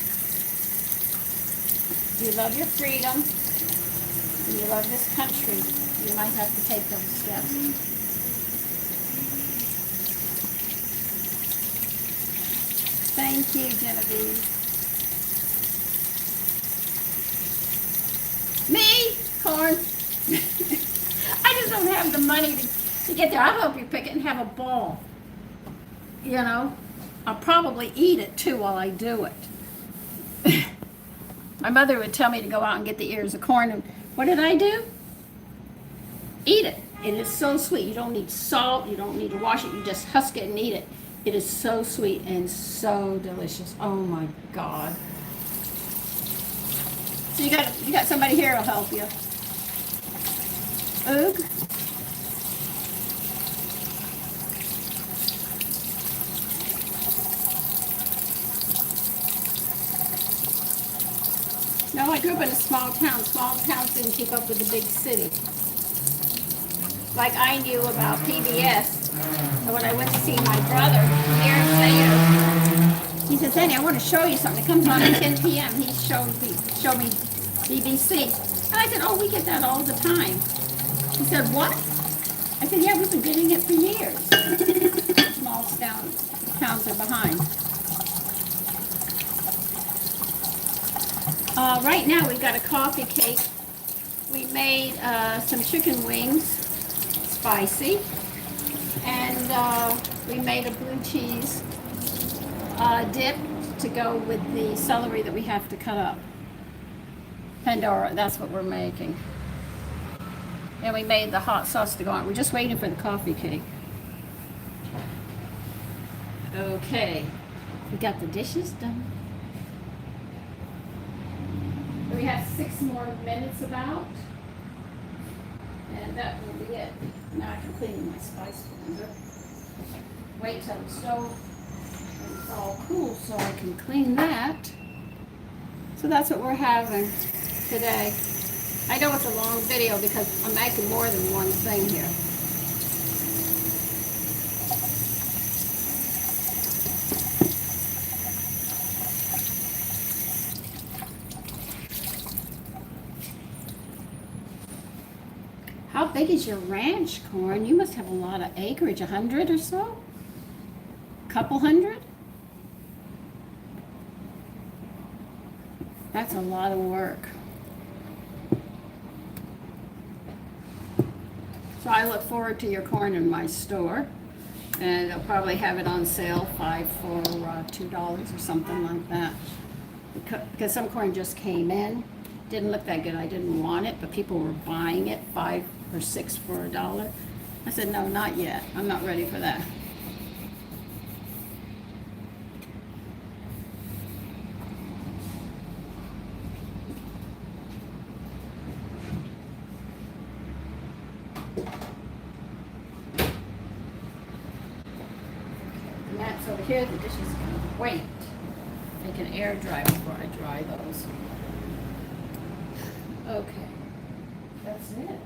[SPEAKER 1] If you love your freedom and you love this country, you might have to take those steps. Thank you, Genevieve. Me? Corn? I just don't have the money to get there. I hope you pick it and have a ball. You know, I'll probably eat it too while I do it. My mother would tell me to go out and get the ears of corn, and what did I do? Eat it. It is so sweet. You don't need salt. You don't need to wash it. You just husk it and eat it. It is so sweet and so delicious. Oh my God. So you got somebody here who'll help you. Oog. No, I grew up in a small town. Small towns didn't keep up with the big city. Like I knew about PBS. So when I went to see my brother years later, he said, Sandy, I want to show you something. It comes on at 10 p.m. He showed me BBC. And I said, oh, we get that all the time. He said, what? I said, yeah, we've been getting it for years. Small towns are behind. Right now we've got a coffee cake. We made some chicken wings, spicy, and we made a blue cheese dip to go with the celery that we have to cut up. Pandora, that's what we're making. And we made the hot sauce to go on. We're just waiting for the coffee cake. Okay, we got the dishes done. We have 6 more minutes about, and that will be it. Now I can clean my spice blender. Wait till the stove is all cool so I can clean that. So that's what we're having today. I know it's a long video because I'm making more than one thing here. How big is your ranch, Corn? You must have a lot of acreage, 100 or so? Couple hundred? That's a lot of work. So I look forward to your corn in my store. And I'll probably have it on sale, 5 for $2 or something like that. Because some corn just came in. Didn't look that good. I didn't want it, but people were buying it, 5 or 6 for $1. I said, no, not yet. I'm not ready for that. And that's over here. The dishes can wait. They can air dry before I dry those. Okay, that's it.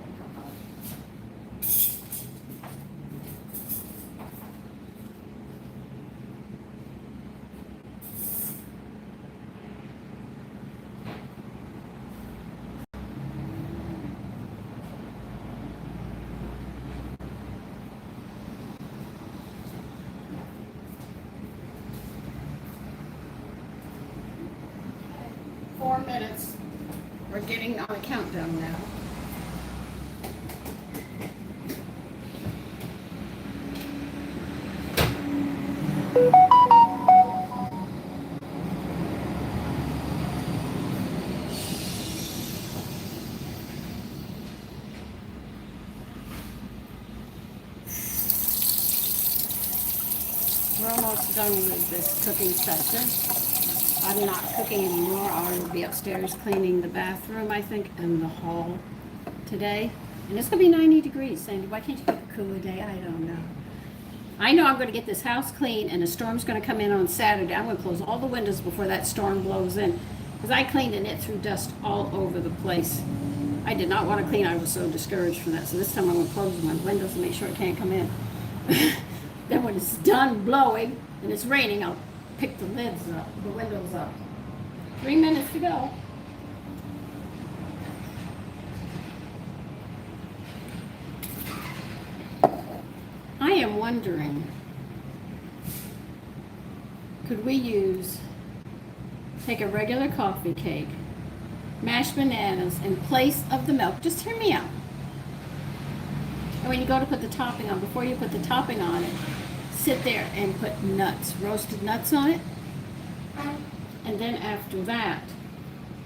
[SPEAKER 1] 4 minutes. We're getting on a countdown now. We're almost done with this cooking session. I'm not cooking anymore. I will be upstairs cleaning the bathroom, I think, and the hall today. And it's going to be 90 degrees. Sandy, why can't you get a cooler day? I don't know. I know I'm going to get this house clean, and a storm's going to come in on Saturday. I'm going to close all the windows before that storm blows in. Because I cleaned and it threw dust all over the place. I did not want to clean. I was so discouraged from that. So this time I'm going to close my windows and make sure it can't come in. Then when it's done blowing and it's raining, I'll pick the lids up, the windows up. 3 minutes to go. I am wondering, could we take a regular coffee cake, mashed bananas in place of the milk? Just hear me out. And when you go to put the topping on, before you put the topping on it, sit there and put nuts, roasted nuts on it. And then after that,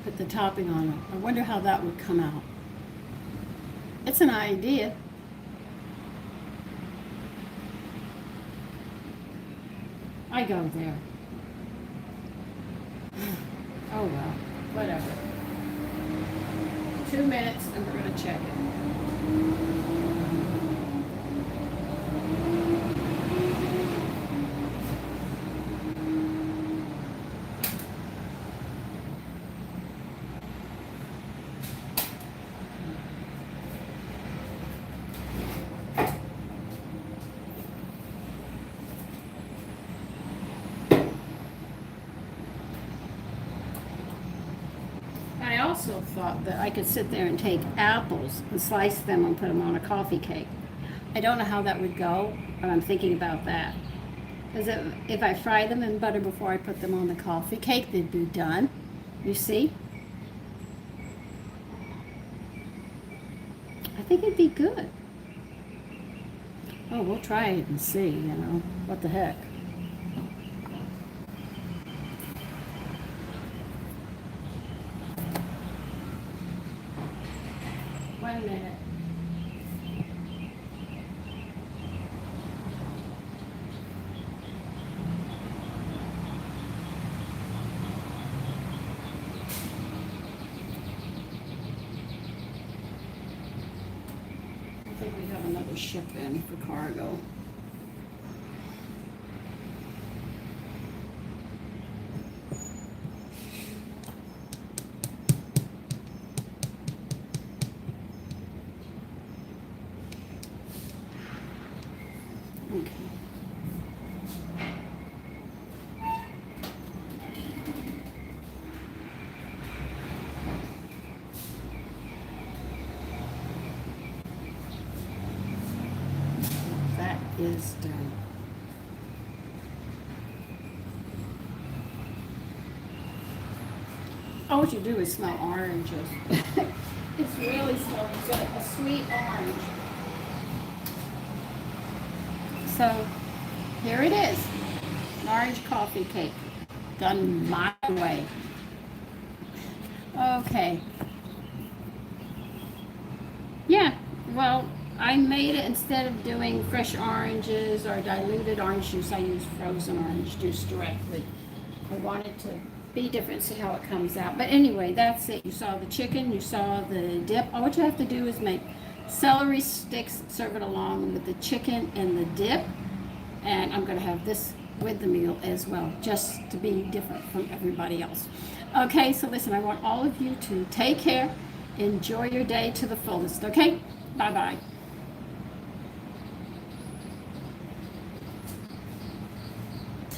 [SPEAKER 1] put the topping on it. I wonder how that would come out. It's an idea. I go there. Oh well, whatever. 2 minutes and we're going to check it. I also thought that I could sit there and take apples and slice them and put them on a coffee cake. I don't know how that would go, but I'm thinking about that. Because if I fry them in butter before I put them on the coffee cake, they'd be done. You see? I think it'd be good. Oh, we'll try it and see, you know. What the heck? One minute. I think we have another ship in for cargo. Okay. That is done. All what you do is smell oranges. It's really smelling good. A sweet orange. So here it is. An orange coffee cake. Done my way. Okay. Yeah, well, I made it instead of doing fresh oranges or diluted orange juice, I used frozen orange juice directly. I wanted to be different, see how it comes out. But anyway, that's it. You saw the chicken, you saw the dip. All what you have to do is make celery sticks, serve it along with the chicken and the dip. And I'm going to have this with the meal as well, just to be different from everybody else. Okay, so listen, I want all of you to take care. Enjoy your day to the fullest, okay? Bye-bye.